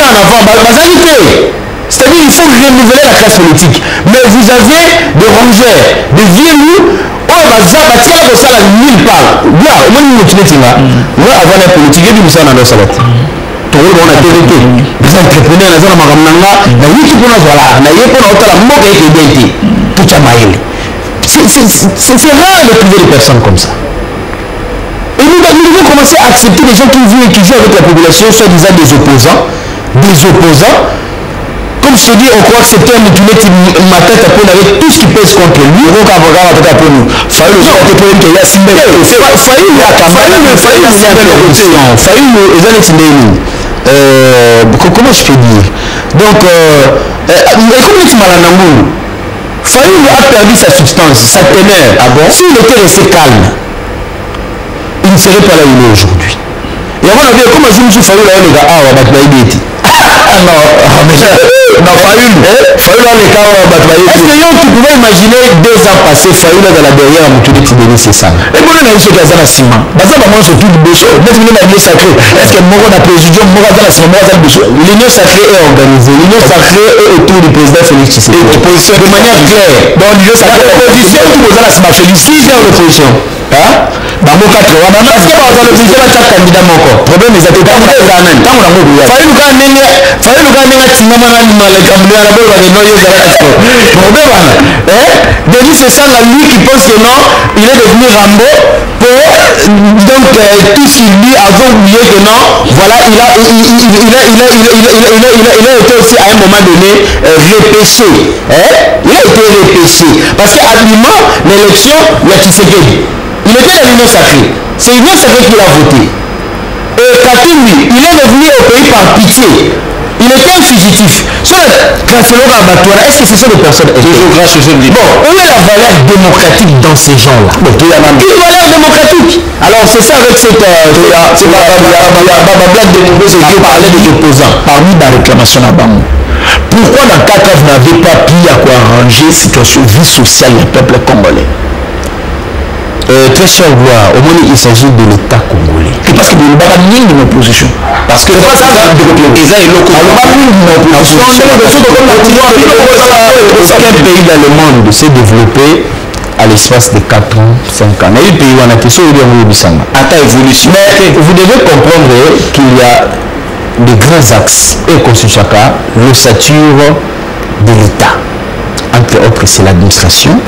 ans avant, c'est-à-dire qu'il faut renouveler la classe politique. Mais vous avez des rongeurs, des vieux loups. Oh, batia ko sala nulle part. Là, au moins nous tunetinga. Là avant la politique du musana dans salat. To on a vérité. Les entrepreneurs na zana magamnanga na yiki kuna zwala na yepo na otala mboka yake denti. Tout à maïl. C'est rare de trouver des personnes comme ça. Et nous devons commencer à accepter les gens qui vivent et qui jouent avec la population, soi-disant des opposants. Comme je te dis, on croit que c'est un mutilé ma tête à peine avec tout ce qui pèse contre lui. On va voir la tête à peine. Faïl comment je peux dire? Donc, Faïl a perdu sa substance, sa teneur. Ah bon? S'il était resté calme, il ne serait pas là où il est aujourd'hui. Et avant, comment je me suis Faïl là, les gars, ah, on va battre non, Fayoul dans les cas où on va travailler. Est-ce que tu pouvais imaginer 2 ans passés, Fayoul dans la derrière à Moutouli Tibéni, c'est ça? Et moi, on a eu ce cas-là, Sima. Parce que moi, surtout le bécho, même si on a l'union sacrée, est-ce que moi, on a préjugé, moi, on a la Sima, moi, on a le bécho. L'union sacrée est organisée. L'union sacrée est autour du président Félix Tshisekedi. De manière claire. Donc, l'union sacrée est l'opposition, tout le monde a la Sima Félix. 6 ans d'opposition. Hein? Bamoka trois. Maintenant, est-ce que par exemple, le président a chaque candidat moko? Problème, ils étaient pas là. Tant qu'on a beaucoup. Fayoul Gane Tingama Malek Abdouya Rabel va les noyer Zarasko. Problème, Denis c'est ça, lui qui pense que non, il est devenu Rambo pour donc tout ce qu'il dit avant oublier que non, voilà, il a été aussi à un moment donné repêché. Il a été repêché. Parce qu'à l'élection, il y a Tshisekedi. Il était dans l'union sacrée. C'est l'union sacrée qui l'a voté. Et Katumbi, il est revenu au pays par pitié. Il était un fugitif. Sur la transférence abattoir, est-ce que ce sont des personnes toujours grâce aux jeunes? Bon, où est la valeur démocratique dans ces gens-là? Une valeur démocratique. Alors c'est ça avec cette blague de Moubé, c'est qui parlait des opposants. Parmi la réclamation à Bamou. Pourquoi dans 4 ans vous n'avez pas pu à quoi arranger la situation vie sociale du peuple congolais? Très cher voir, au moins il s'agit de l'État congolais. Et parce que nous n'avons pas mis une opposition. Parce que aucun pays dans le monde s'est développé à l'espace de 4 ans, 5 ans. Mais le pays où on a été sur évolution. Mais vous devez comprendre qu'il y a des grands axes et Konsuchaka, l'ossature de l'État. Entre autres, c'est l'administration,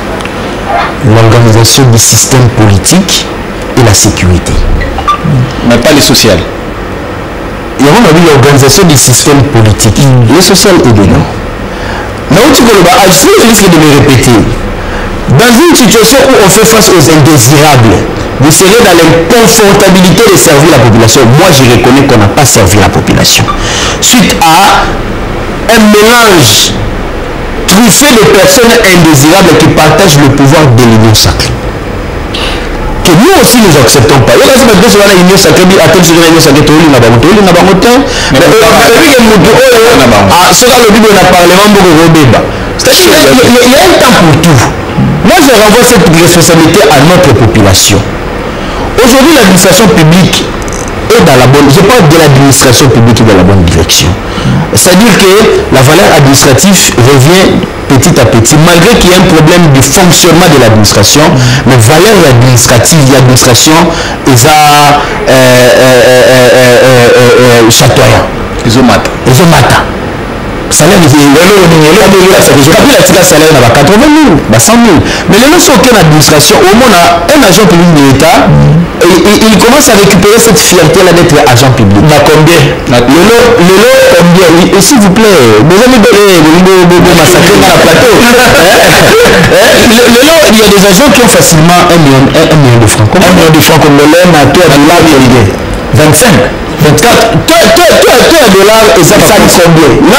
l'organisation du système politique et la sécurité. Mais pas les sociales. Il y a l'organisation du système politique. Le social est dedans. Je risque de me répéter. Dans une situation où on fait face aux indésirables, vous serez dans l'inconfortabilité de servir la population. Moi, je reconnais qu'on n'a pas servi la population. Suite à un mélange truffé de personnes indésirables qui partagent le pouvoir de l'union sacrée. Que nous aussi nous acceptons pas. Il y a des personnes qui ont l'union sacrée, il y a des personnes qui ont l'union sacrée, il y a des personnes qui ont il y a un temps pour tout. Moi, je renvoie cette responsabilité à notre population. Aujourd'hui, l'administration publique est dans la bonne... Je parle de l'administration publique dans la bonne direction. C'est-à-dire que la valeur administrative revient petit à petit, malgré qu'il y ait un problème de fonctionnement de l'administration, mais valeur administrative, l'administration, est chatoyant. Ils ont matin. Salaire Kabila tika salaire na 80 000, 100 000. Mais les gens sont aucune administration. Au moins, un agent public de l'État, il commence à récupérer cette fierté-là d'être agent public. Dans combien? Combien? Et s'il vous plaît, vous avez massacré dans la plateau. Il y a des agents qui ont facilement 1 million de francs. 1 million de francs comme le lait, à toi, $25. 24. Toi, $, et ça va combien? Non,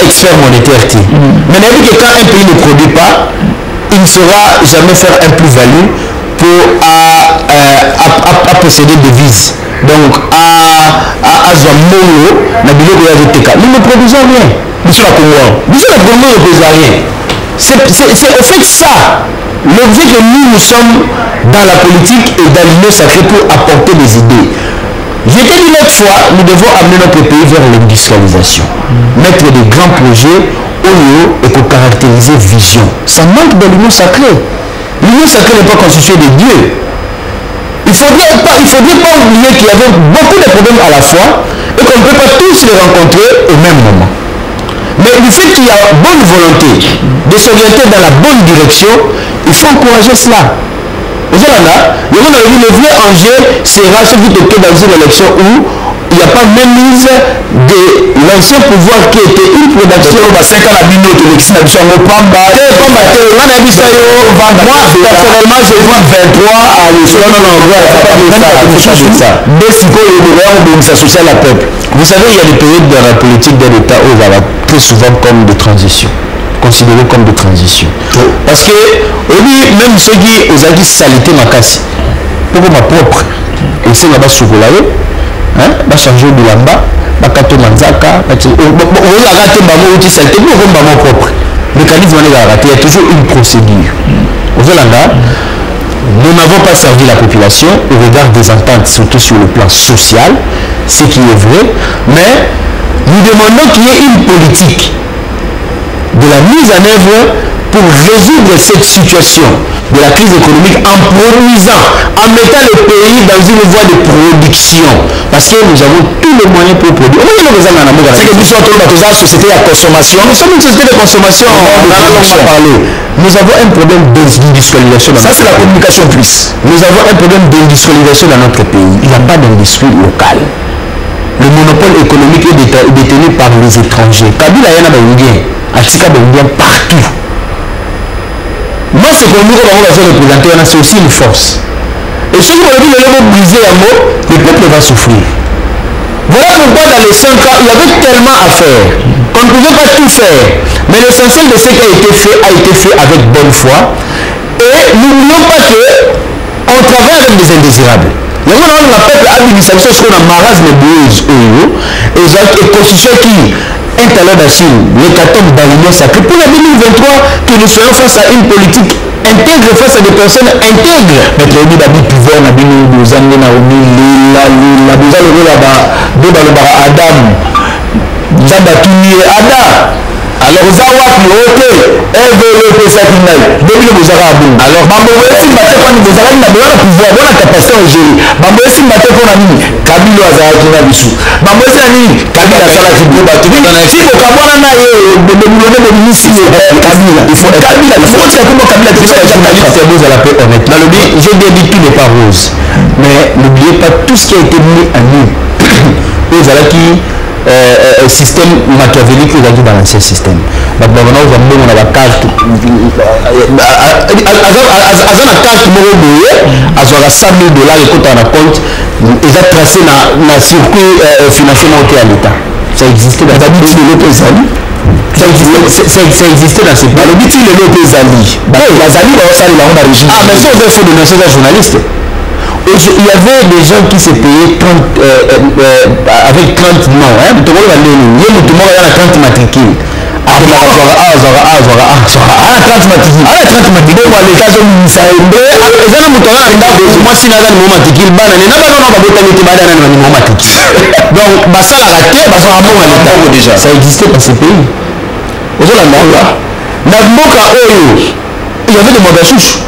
expert monétaire. Mais on a dit que quand un pays ne produit pas, il ne saura jamais faire un plus-value pour posséder des devises. Donc, à Zambolo, nous ne produisons rien. Nous sommes la Congo ne produisons rien. C'est au fait ça. L'objet que nous sommes dans la politique et dans l'union sacrée pour apporter des idées. J'ai dit l'autre fois, nous devons amener notre pays vers l'industrialisation. Mettre des grands projets et pour caractériser vision. Ça manque dans l'union sacrée. L'union sacrée n'est pas constituée de Dieu. Il ne faudrait pas oublier qu'il y avait beaucoup de problèmes à la fois et qu'on ne peut pas tous les rencontrer au même moment. Mais du fait qu'il y a bonne volonté de s'orienter dans la bonne direction, il faut encourager cela. Le vrai enjeu sera celui de dans une élection où il n'y a pas même mise de l'ancien pouvoir qui était une production de 5 ans à Bino, moi personnellement je vois 23 à vous savez, il y a des périodes dans la politique de l'État où ça va très souvent comme de transition. Considéré comme de transition. Parce que même ceux qui ont dit salité ma casse pour ma propre et c'est là-bas sur la va changer de lamba va kato manzaka on a raté bamo outil salité pour bamo propre mécanisme on a raté il y a toujours une procédure au Zolanda nous n'avons pas servi la population au regard des ententes surtout sur le plan social ce qui est vrai mais nous demandons qu'il y ait une politique de la mise en œuvre pour résoudre cette situation de la crise économique en produisant, en mettant le pays dans une voie de production. Parce que nous avons tous les moyens pour produire. C'est que nous sommes une société de consommation. Nous sommes une société de consommation. Nous avons un problème d'industrialisation. Ça, c'est la communication plus. Nous avons un problème d'industrialisation dans notre pays. Il n'y a pas d'industrie locale. Le monopole économique est détenu par les étrangers. Kabila y en a Atika partout. Moi, ce que nous avons représenté, c'est aussi une force. Et si vous avez brisé un mot, le peuple va souffrir. Voilà pourquoi dans les 5 ans, il y avait tellement à faire qu'on ne pouvait pas tout faire. Mais l'essentiel de ce qui a été fait avec bonne foi. Et n'oublions pas qu'on travaille avec des indésirables. Il y a un peuple administration sur un marasme et une constitution qui un talent d'Achille, l'hécatombe dans l'union sacrée pour la 2023 que nous soyons face à une politique intègre, face à des personnes intègres. Maître Obi Babi pouvoir na bino bozange na omi la bozalo là-bas de Adam Nzamba tuni Adam alors vous avez développé ça qui n'a depuis le Bozara Abou alors Bambo si mbaté quand vous avez na pouvoir bonne capacité à gérer Bambo si mbaté quand na nini Kabilo azaki na bisu Bambo si nini Kabila sala ki boba tu si ko kabona na ye de mulone de misi Kabila il faut c'est comme Kabila qui est journaliste vous allez peu honnête là le je dis tout n'est pas rose mais n'oubliez pas tout ce qui a été mis à nu vous allez qui système machiavélique vous a dit dans l'ancien système on a la carte la carte à 100 000 $, et quand on a compte ils ont tracé dans circuit financier à l'État ça existait dans ça existait dans ces pays le but il est l'autre zali la zali va aussi la honte régime mais ça on fait dénoncer les journalistes. Il y avait des gens qui se payaient 30, avec 30 noms. Tout le monde a 30 matricules. Ça existait dans ces pays. Il y avait des mauvais souches.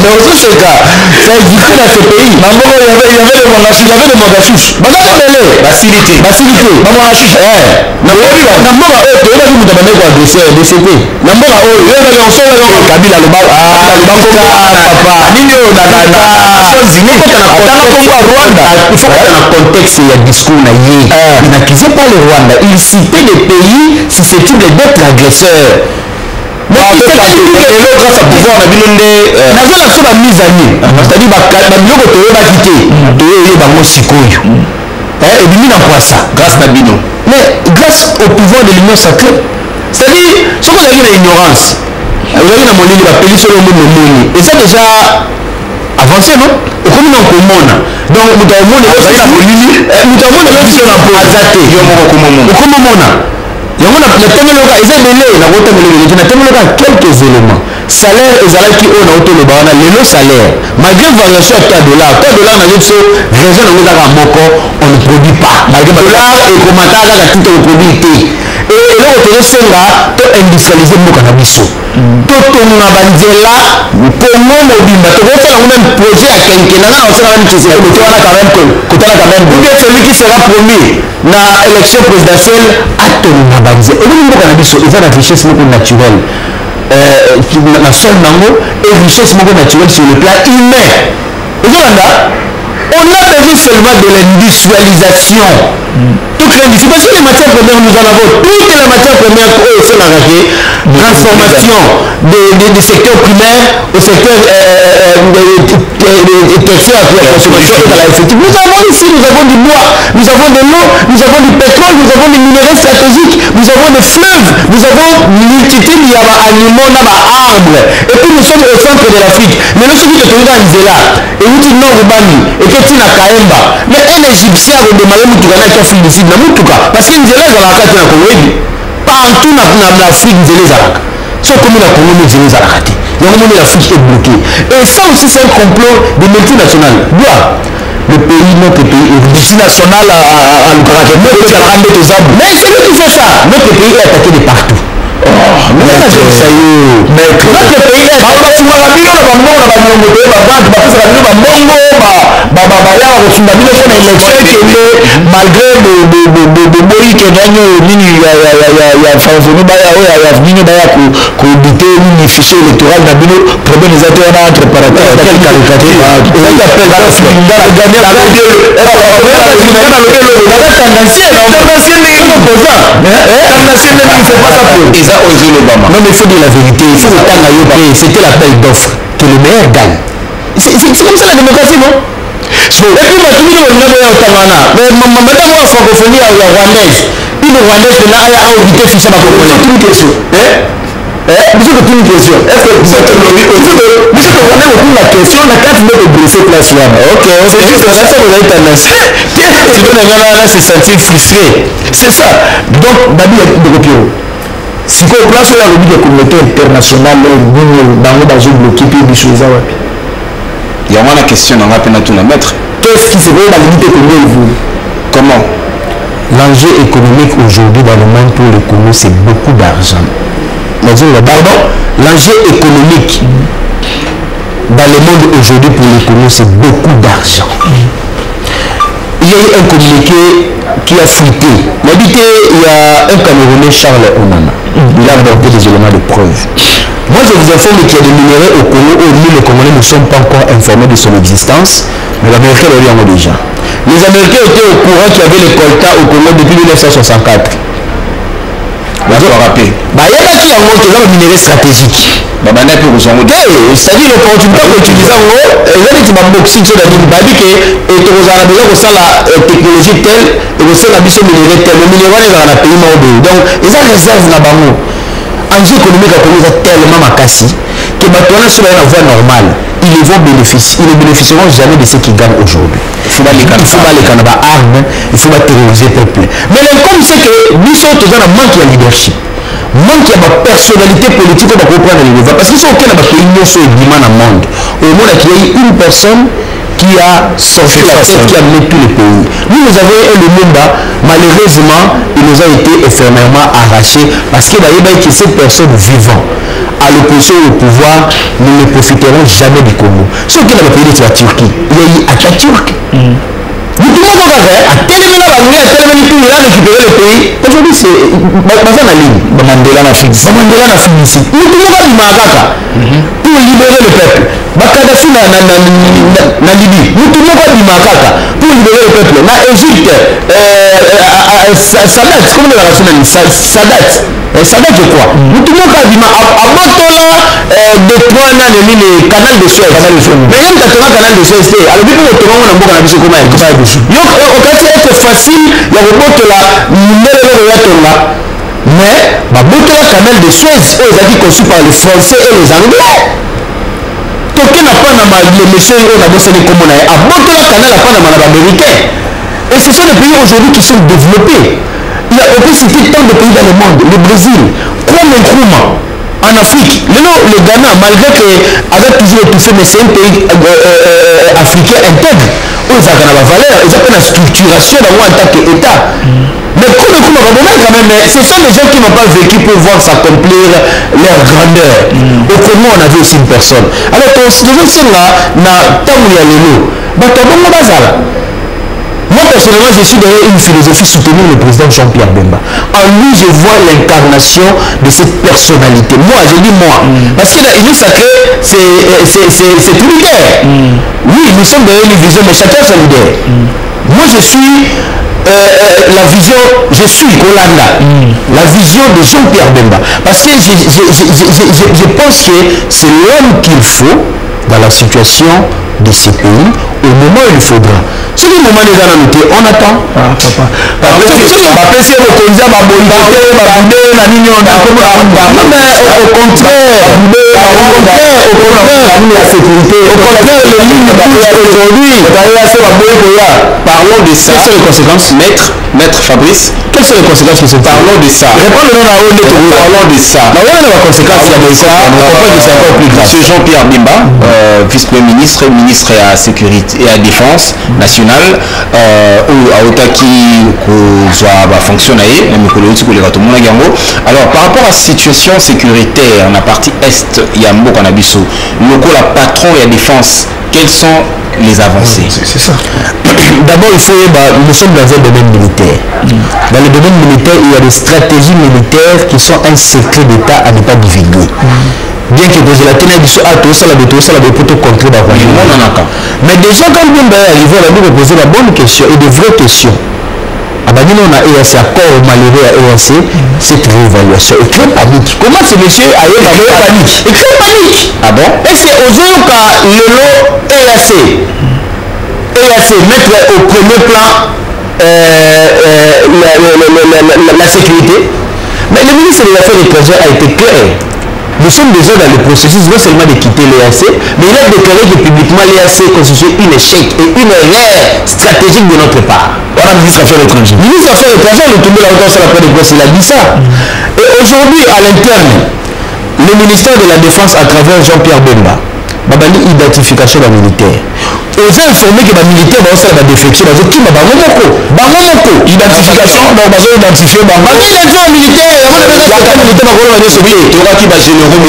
Mais aussi c'est cas, ça existait dans ce pays. Il y avait des mangachus, il y avait des mangachus. Facilité. Contexte il y a discours il n'accusait pas le Rwanda, il citait les pays susceptibles d'être agresseurs. C'est-à-dire mais grâce au pouvoir de l'Union sacrée, c'est-à-dire ce qu'on a vu l'ignorance, vous avez dans mon livre appelé sur le monde et c'est déjà avancé, non? Comme nous commune. Donc nous avons quelques éléments. Salaire et salaire qui ont le salaire. Malgré variation à $, raison on ne produit pas. Malgré dollar et commentaire à la titre de produit. Et là, on peut industrialiser le cannabis. Tout le monde pour moi, on même projet à quelqu'un, on sera même celui qui sera promis dans l'élection présidentielle à tout le monde. Le cannabis, il y a la richesse naturelle. La sol et richesse naturelle sur le plan humain. On a besoin seulement de l'industrialisation. Toute l'industrie, parce que les matières premières, nous en avons toutes les matières premières pour la transformation des secteurs primaires au secteur tertiaire à la consommation et à la effective. Nous avons ici, nous avons du bois, nous avons de l'eau, nous avons du pétrole, nous avons des minéraux stratégiques, nous avons des fleuves, nous avons multitude d'animaux, d'arbres. Et puis nous sommes au centre de l'Afrique. Mais lorsque nous sommes dans Nzela, et nous sommes dans Rubani, et que tu n'as Kaemba, mais un Égyptien a redémarré Moutoukana qui a fait ici dans Moutouka. Parce que Nzela est dans la carte de la Congo. Partout dans l'Afrique, Nzela est là. Sauf comme la Congo, Nzela est là. L'Afrique est bloquée. Et ça aussi, c'est un complot des multinationales. Le pays, notre pays est multinational à l'Ukraine. Mais c'est lui qui fait ça. Notre pays est attaqué de partout. Notre pays est non mais il faut dire la vérité, il faut le temps à c'était l'appel d'offres que le meilleur gagne. C'est comme ça la démocratie, non? Et puis mais la francophonie rwandaise, une rwandaise là a invité fiché ma congolais. Une question. Monsieur que une question. Est-ce que vous êtes monsieur que Rwanda répond la question, la carte de blessé place là. Ok, c'est juste ça vous avez tendance. Tu peux là se sentir frustré. C'est ça. Donc Babi de Kopio. Si on place la lobby de la communauté internationale dans un bloqué puis des choses il y a une question on va peine à tout la mettre. Qu'est-ce qui se veut la limite économique? Comment? L'enjeu économique aujourd'hui dans le monde pour le Congo, c'est beaucoup d'argent. Pardon? L'enjeu économique dans le monde aujourd'hui pour le Congo, c'est beaucoup d'argent. Il y a eu un communiqué qui a fuité. Il y a un Camerounais, Charles Onana. Il a abordé des éléments de preuve. Moi, je vous informe qu'il y a des minéraux au Congo où nous, les Congolais, ne sommes pas encore informés de son existence, mais les Américains le ont déjà. Les Américains étaient au courant qu'il y avait les coltas au Congo depuis 1964. Il y a un minerai stratégique. C'est-à-dire l'opportunité d'utiliser un boxing sur la ligne babique et tu as besoin de la technologie telle et de la mission minerai telle. Le minerai est dans le pays mobile. Donc, ils ont réserve là-bas. Enjeu économique à Congo est tellement macassé que maintenant sur la voie normale, ils ne bénéficieront jamais de ce qu'ils gagnent aujourd'hui. Il faut pas les Canada armes, il faut pas terroriser le peuple. Mais comme c'est que nous sommes toujours dans manque de leadership, manque de personnalité politique pour comprendre les leaders. Parce que c'est aucun pays qui est dans le monde. Au monde, il y a une personne qui a sorti la tête, qui a amené tous les pays. Nous avons eu le Lumumba, malheureusement, il nous a été éphémèrement arraché parce que ces personnes vivant à l'opposition au pouvoir, nous ne profiterons jamais du Congo. Ce qui est dans le pays de la Turquie, il y a eu Atatürk. Tout le monde a tellement récupéré le pays. Aujourd'hui, c'est Bazana Ligne, Mandela en Afrique. Mandela en Afrique ici. Tout le monde a dit Maraka pour libérer le peuple. Bakadafi na Libye. Tout le monde a dit Maraka pour libérer le peuple. Na Égypte, Sadat, comment on l'a rationalisé Sadat, je crois. Tout le monde a dit Abotola de trois le canal de Suez. Mais il y a un canal de Suez. Alors, il faut que tout le monde a dit comment il c'est facile, il y a mais le canal de Suez est conçu par les Français et les Anglais. Toké n'a pas les messieurs qui ont bossé les communes. Le canal n'a pas américain. Et ce sont les pays aujourd'hui qui sont développés. Il y a aucune cité tant de pays dans le monde. Le Brésil, Nkrumah. En Afrique, le Ghana, malgré qu'avec toujours étouffé, mais c'est un pays africain intègre. Où ils ont la valeur, ils ont la structuration en tant qu'État. Mais comme quand même, ce sont les gens qui n'ont pas vécu pour voir s'accomplir leur grandeur. Au Congo, on avait aussi une personne. Alors, les gens sont là, moi personnellement, je suis derrière une philosophie soutenue le président Jean-Pierre Bemba. En lui, je vois l'incarnation de cette personnalité. Moi, je dis moi. Parce que l'Église sacrée, c'est unitaire. Oui, nous sommes derrière une vision, mais chacun son leader. Moi, je suis la vision, je suis Kolanda. La vision de Jean-Pierre Bemba. Parce que je pense que c'est l'homme qu'il faut dans la situation de ces pays au moment où il faudra. Ce qui est le moment des années, on attend. Parlons de ça. Quelles sont les conséquences, maître Fabrice? Quelles sont les conséquences qui se font? Parlons de ça. Parlons de ça. Monsieur Jean-Pierre Bemba, vice-premier ministre, ministre à la sécurité et à la défense nationale, à Otaki, fonctionnaire, alors par rapport à la situation sécuritaire dans la partie est, il y a beaucoup d'Abisso, le patron et la défense, quelles sont les avancées? C'est ça. D'abord, il faut, nous sommes dans un domaine militaire. Dans le domaine militaire, il y a des stratégies militaires qui sont un secret d'État à ne pas divulguer. Bien que vous la tenez à tout ça, pour te contrer mais déjà, quand vous arrivez à nous poser la bonne question et de vraies questions. On a EAC, accord malheureux à EAC, cette réévaluation. Et quelle panique? Comment ce monsieur a eu la panique? Et quelle panique? Ah bon? Et c'est aux autres qu'à EAC mettre au premier plan la sécurité. Mais le ministre des Affaires étrangères a été clair. Nous sommes déjà dans le processus non seulement de quitter l'EAC, mais il a déclaré que publiquement l'EAC constitue un échec et une erreur stratégique de notre part. Voilà le ministre des Affaires étrangères. Le ministre des Affaires étrangères, il est tombé là-dedans sur la place de presse, il a dit ça. Et aujourd'hui, à l'interne, le ministère de la Défense, à travers Jean-Pierre Bemba, babali identification des militaires. Aux informés que les militaires vont faire la défection, ils vont dire identification, donc ils vont identifier. Ils vont identifier un militaire, ils vont identifier un militaire, ils vont identifier un militaire.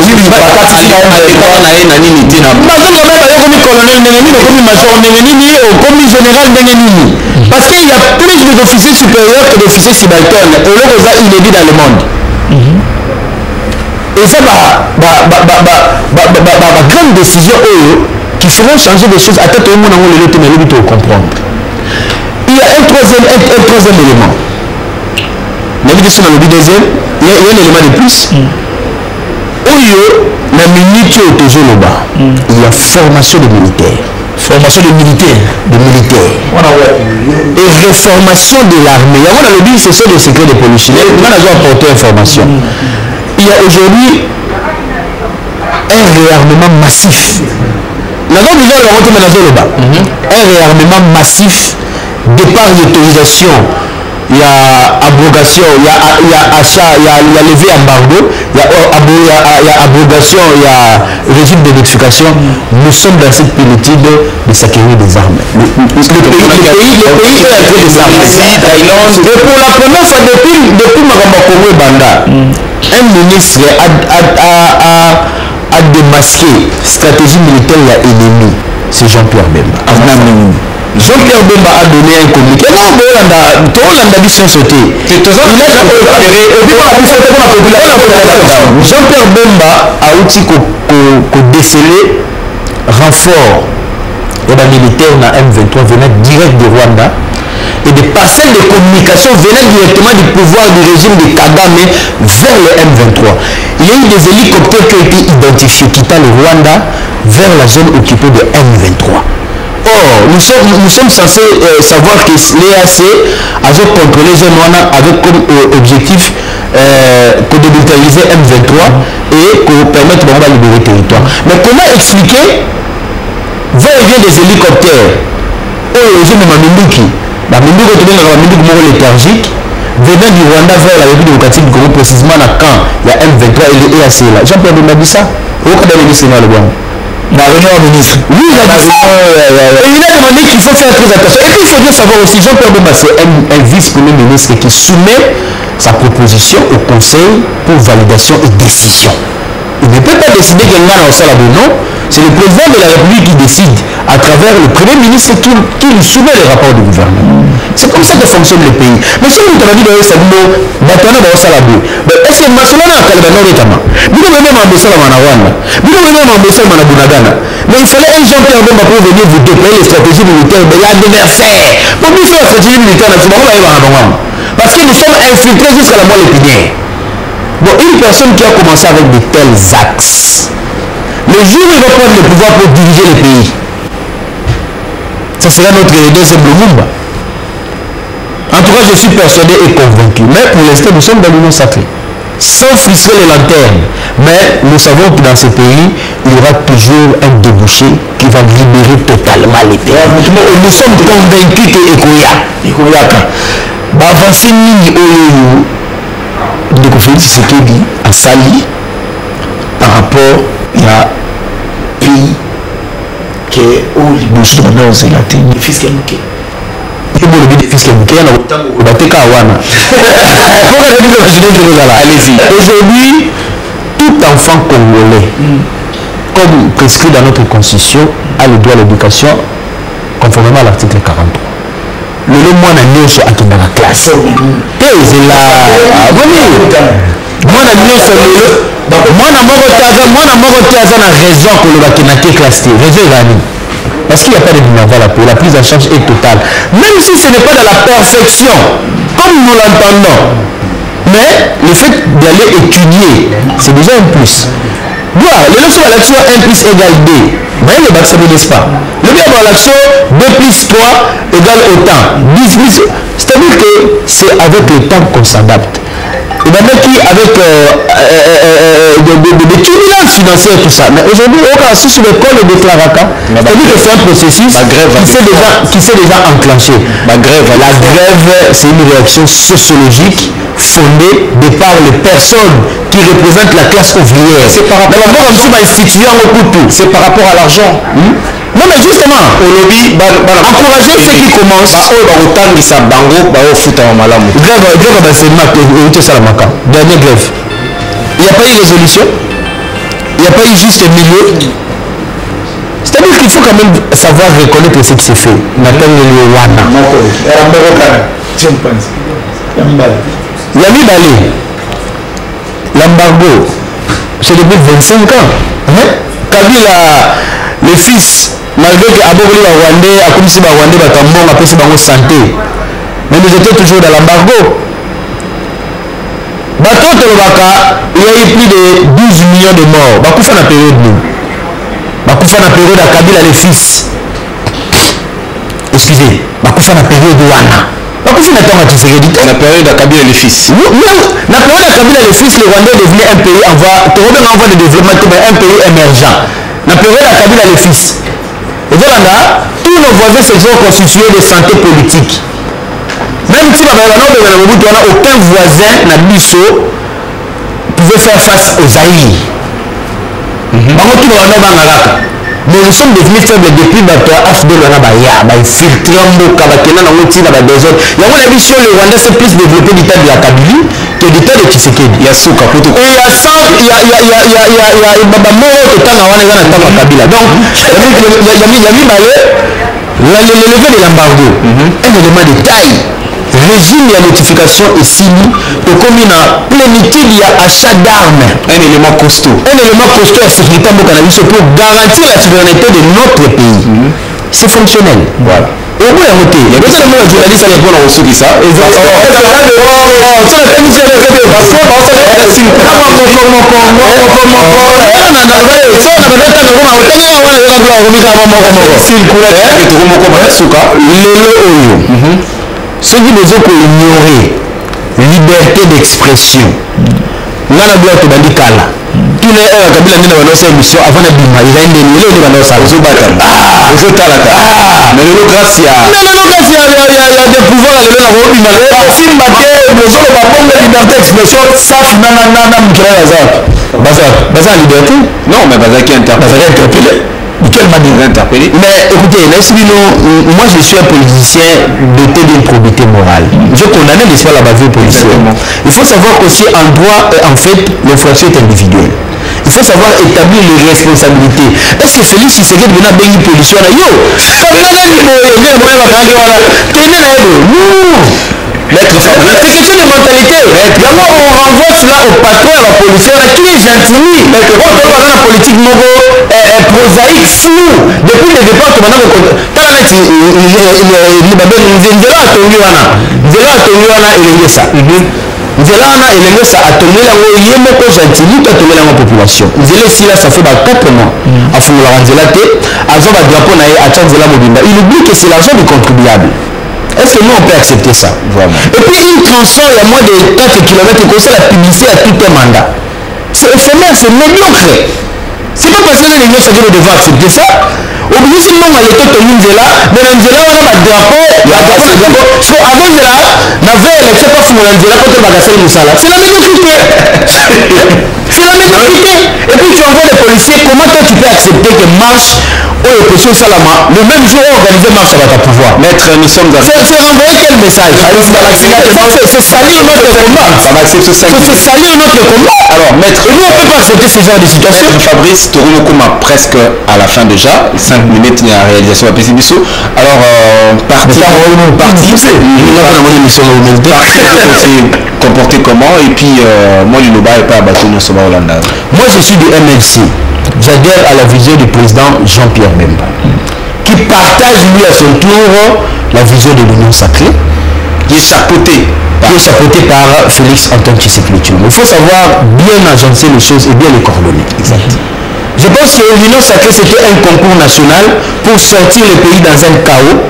Ils vont identifier parce qu'il y a plus d'officiers supérieurs que d'officiers subalternes. Et là, il est dit dans le monde. Et ça va grande décision qui feront changer des choses à tête au monde où comprendre. Il y a un troisième élément. Il y a un élément de plus. Il y a formation de militaires. Formation de militaires. Et réformation de l'armée. On a le dit, ce sont des secrets de polichinelles. On a apporté information. Il y a aujourd'hui un réarmement massif. Un réarmement massif de par l'autorisation il y a abrogation, il y a achat, il y a levé embargo, il y a abrogation, il y a régime de notification. Nous sommes dans cette politique de s'acquérir des armes. Le pays est à des armes. Et pour la première fois depuis Maramakongo et Banda, un ministre a démasqué stratégie militaire et ennemi. C'est Jean-Pierre Bemba. Jean-Pierre Bemba a donné un communiqué. Non, Jean-Pierre Bemba a aussi décelé renfort et la militaire na M23 venant direct du Rwanda et des parcelles de communication venant directement du pouvoir du régime de Kagame vers le M23. Il y a eu des hélicoptères qui ont été identifiés quittant le Rwanda vers la zone occupée de M23. Or, nous sommes censés savoir que l'EAC a contrôlé les zones avec comme objectif de démilitariser M23 et de permettre de libérer le territoire. Mais comment expliquer va-et-vient des hélicoptères au régime de Maminduki, léthargique, venant du Rwanda vers la République démocratique du Congo, précisément à Caen, il y a M23 et le EAC là. Jean-Pierre Bemba dit ça. Au cas de l'Église, le bon. La réunion ministre. Oui, il a dit ça. Et il a demandé qu'il faut faire très attention. Et puis il faut bien savoir aussi, Jean-Pierre Bemba, c'est un vice-premier ministre qui soumet sa proposition au Conseil pour validation et décision. Il ne peut pas décider qu'il y a un salaire de non. C'est le président de la République qui décide à travers le premier ministre qui lui soumet les rapports du gouvernement. C'est comme ça que fonctionne le pays. Mais si vous avez dit que c'est bon, mais est-ce que Masolana a calmé notamment? Nous avons même embauché la Manawana. Nous avons même embauché la Manabunagana. Mais il fallait un Jean-Pierre Bemba pour venir vous déployer les stratégies militaires de l'adversaire. Pour nous faire la stratégie militaire, parce que nous sommes infiltrés jusqu'à la moelle épinière. Bon, une personne qui a commencé avec de tels axes, le jour où il va prendre le pouvoir pour diriger le pays, ça sera notre deuxième Lumumba. En tout cas, je suis persuadé et convaincu. Mais pour l'instant, nous sommes dans l'union sacrée. Sans frustrer les lanternes. Mais nous savons que dans ce pays, il y aura toujours un débouché qui va libérer totalement les pays. Nous sommes convaincus que Ekoyaka va avancer de Félix Tshisekedi à Sali par rapport à pays qui est au Liboshi de Madame Zélaté, le fils qui est mouké. Et bon, le fils qui est mouké, il y a autant de Bateka Awana. Allez-y. Aujourd'hui, tout enfant congolais, comme prescrit dans notre constitution, a le droit à l'éducation conformément à l'article 43. Le moi na nyonso akenda na classe ezela mwana nyonso lelo mwana moko te aza na raison koloba akenda te classe te raison ezali parce qu'il n'y a pas de minerval à payer, la prise en charge est totale, même si ce n'est pas dans la perfection comme nous l'entendons, mais le fait d'aller étudier c'est déjà un plus. Voilà, les leçons à l'action 1 plus égale 2. Mais le bac, ça ne laisse pas. Le bien à l'action 2 plus 3 égale autant. 10 plus. C'est-à-dire que c'est avec le temps qu'on s'adapte. Et maintenant qui avec des turbulences financières tout ça. Mais aujourd'hui, au cas sur l'école de Claraka, c'est-à-dire que c'est un processus qui s'est déjà enclenché. La grève, c'est une réaction sociologique fondée de par les personnes qui représentent la classe ouvrière. C'est par rapport c'est par rapport à l'argent. Non mais justement, encourager ceux qui commencent autant de sa bango, grève dernière grève. Il n'y a pas eu résolution, il n'y a pas eu juste milieu. C'est-à-dire qu'il faut quand même savoir reconnaître ce qui s'est fait. Yami Balé, l'embargo, c'est depuis 25 ans. Kabila, les fils, malgré que Abogoli va Rwandais, Akumisi va Rwandais, Batambon, Apesi Bango santé, mais ils étaient toujours dans l'embargo. Bateau Tolobaka, il y a eu plus de 12 millions de morts. Bakoufa na période nous. Bakoufa na période à Kabila les fils. Excusez, Bakoufa na période Wana. La période à Kabila les fils. La période à Kabila les fils, le Rwanda est devenu un pays en voie de développement, un pays émergent. La période à Kabila les fils. Et voilà, tous nos voisins se sont constitués de santé politique. Même si aucun voisin n'a biso pouvait faire face aux Zaïre. Mais nous sommes devenus faibles depuis notre AFDL, on a infiltré Mboka, il y a le Rwanda s'est plus développé l'État de la Kabylie que l'État de Tshisekedi. Il y a Souka, et il y a Baba Moro qui est en Kabila. Donc, il y a l'élevé de l'embargo, un élément de taille. Régime et notification est signé au commune en plénitude, il y a achat d'armes. Un élément costaud. Un élément costaud à sécurité pour garantir la souveraineté de notre pays. C'est fonctionnel. Voilà. Et au bout d'un côté, il y a des journalistes qui répondent à ceux qui savent. Ceux qui nous ont ignoré liberté d'expression. Nous avons dit que tous les Kabila Nina va lancer émission avant la Bima. Il a une demi-heure de la lancer. Mais le grâce il y a des pouvoirs à l'élever la robe. Il y a des liberté d'expression. Ça, Baza liberté. Non, mais Baza qui interpellé. Quelle manière interpellé. Mais écoutez, moi je suis un politicien doté d'une probité morale. Je condamne l'esprit à la bavure policière. Il faut savoir qu'aussi en droit, en fait, l'infraction est individuelle. Il faut savoir établir les responsabilités. Est-ce que Félix Tshisekedi vient à bénir policier? Maître Fabrice, c'est question de mentalité. D'abord, on renvoie cela au patron et à la policière qui est gentil. On peut voir la politique prosaïque, flou. Depuis le départ, population. Ça fait 4 mois. Il oublie que c'est l'argent du contribuable. Est-ce que nous on peut accepter ça? Vraiment. Et puis une tronçon il y a moins de 4 km et ça la publicité à tout un mandat. C'est éphémère, c'est médiocre. C'est pas parce que les gens qui devoir accepter ça. Oubliez si non on était au Nzela, mais Nzela on a un drapeau, so avant Nzela, n'avait élection pas pour Nzela contre Bagassé Moussala. C'est la médiocrité. C'est la médiocrité. Et puis tu envoies les policiers, comment toi tu peux accepter que marche au Salama, le même jour organisé marche à votre pouvoir. Maître, nous sommes dans... C'est envoyer quel message? C'est salir notre combat. C'est salir notre combat. Alors, maître, nous on ne peut pas accepter ce genre de situation. Fabrice, Tourumokuma presque à la fin déjà, 5 minutes à la réalisation de PCBSO. Alors, parti comporté comment? Et puis, moi, le Noba n'est pas abattu dans ce Hollanda. Moi, je suis du MLC. J'adhère à la vision du président Jean-Pierre Bemba, qui partage lui à son tour la vision de l'Union sacrée, qui est chapeauté par Félix Antoine Tshisekedi. Il faut savoir bien agencer les choses et bien les coordonner. Exact. Je pense que l'Union sacrée c'était un concours national pour sortir le pays dans un chaos.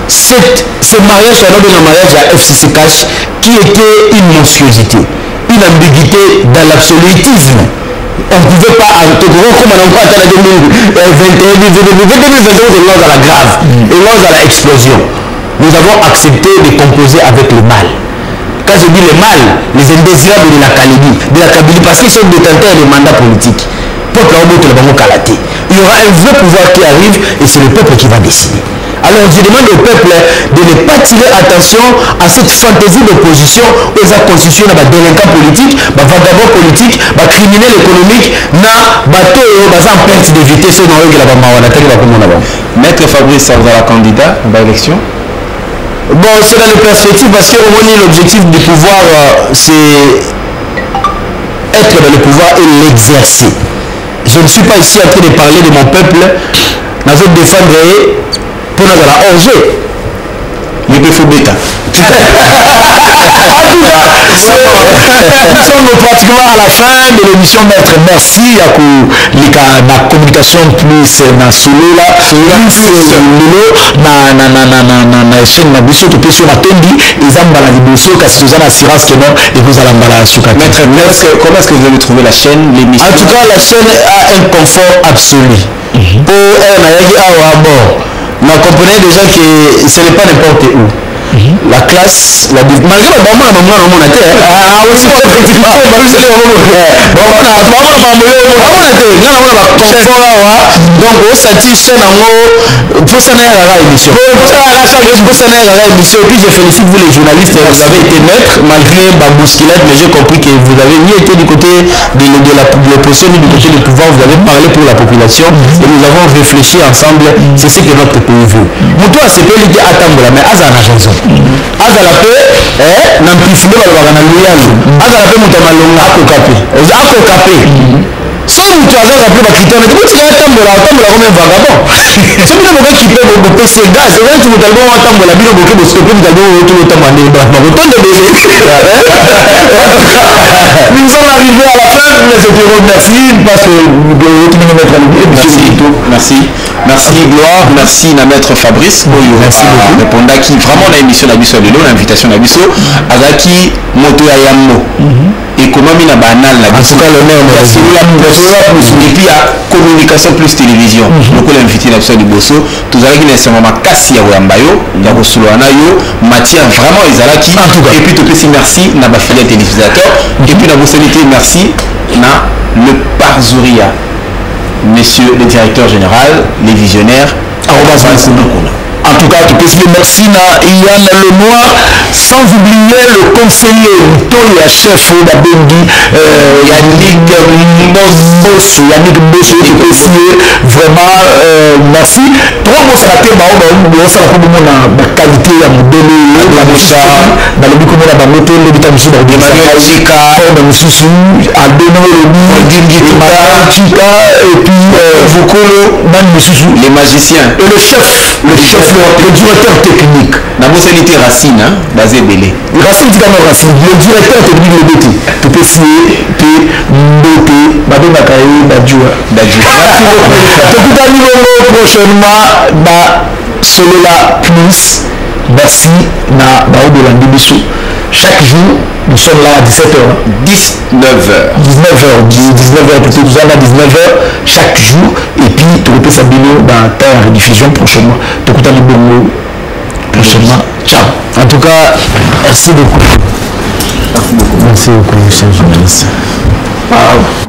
Ce mariage, un mariage à FCC Cash, qui était une monstruosité, une ambiguïté dans l'absolutisme. On ne pouvait pas comme on n'a pas atteint 2021 à la grave et lors à la explosion. Nous avons accepté de composer avec le mal. Quand je dis le mal, les indésirables de la Kabylie, parce qu'ils sont détenteurs des mandats politiques. Il y aura un vrai pouvoir qui arrive et c'est le peuple qui va décider. Alors je demande au peuple de ne pas tirer attention à cette fantaisie d'opposition aux constitutions des délinquants politiques, des vagabonds politiques, des criminels économiques, des bateaux en perte de vitesse dans le Maître Fabrice, ça vous a la candidat à l'élection? Bon, c'est dans les perspectives parce qu'au moins l'objectif du pouvoir, c'est être dans le pouvoir et l'exercer. Je ne suis pas ici en train de parler de mon peuple, mais je défendre pour nous la orgée. Le PFO bêta. Nous sommes pratiquement à la fin de l'émission Maître. Merci à la communication plus na solo là, na chaîne na biso to peso na tondi ezamba la liboso kasi toza na assurance que non et vous allez mbala suka. Maître, comment est-ce que vous avez trouvé la chaîne, l'émission? En tout cas, la chaîne a un confort absolu. Pour elle, on a dit ah bon. Mais comprenez déjà que ce n'est pas n'importe où. la classe, malgré le moment, donc on satisfait pour ça émission. Puis je félicite vous les journalistes, vous avez été maîtres malgré ma bousculade, mais j'ai compris que vous avez ni été du côté de l'opposition ni du côté du pouvoir, vous avez parlé pour la population et nous avons réfléchi ensemble, c'est ce que notre pays veut. Moto a CP qui attend mais Aza na raison. Aza la paix, n'amplifie pas le loyal. Aza la paix mutamalonga akokapé. Sans mutu aza rappelé ba critère mais tu vas tambola comme vagabond. C'est bien le qui peut me passer gaz, c'est vrai que vous allez voir tambola bien beaucoup de ce que vous allez tout le temps manger bah ma retourne de bébé. Nous sommes arrivés à la fin, mais je te remercie parce que vous devez tout mettre à l'oublier. Merci Gloire, merci na maître Fabrice pour répondre à qui vraiment l'émission d'Abisso de l'eau, l'invitation d'Abisso Azaki Moto Ayamo. Et comment il a banal la et puis à communication plus télévision. Donc on a invité l'absolu de Bosso, tout ça qui est vraiment Kassia Wambayo, Dabosuluana yo, Mathieu vraiment Izalaki. Et puis tout aussi merci na ba fidèle téléspectateur. Et puis la Bossolité merci na le Parzouria. Messieurs le directeur général, les visionnaires, en tout cas, tu peux dire merci à Yann Lenoir, sans oublier le conseiller, le chef d'Abendi, Yannick Bosso, vraiment, merci. Trois mots sur la tête, ça va pour la qualité à modèle, la mocha, dans le micro, la moto, le vitamine, Emmanuel Chika, et puis les magiciens, et le directeur technique. La modalité Racine, basé Belé. Racine, le directeur technique de BT. Tu peux signer, tu BT, Badou Nakaï, Badjoua. Prochainement, Solola Plus, Bassi, na Baodo Landibiso. Chaque jour, nous sommes là à 17h. 19h plutôt, nous sommes à 19h chaque jour. Et puis, tu peux s'abonner dans ta rediffusion prochainement. Tu peux t'abonner prochainement. Ciao. En tout cas, merci beaucoup. Merci beaucoup, monsieur le journaliste. Wow.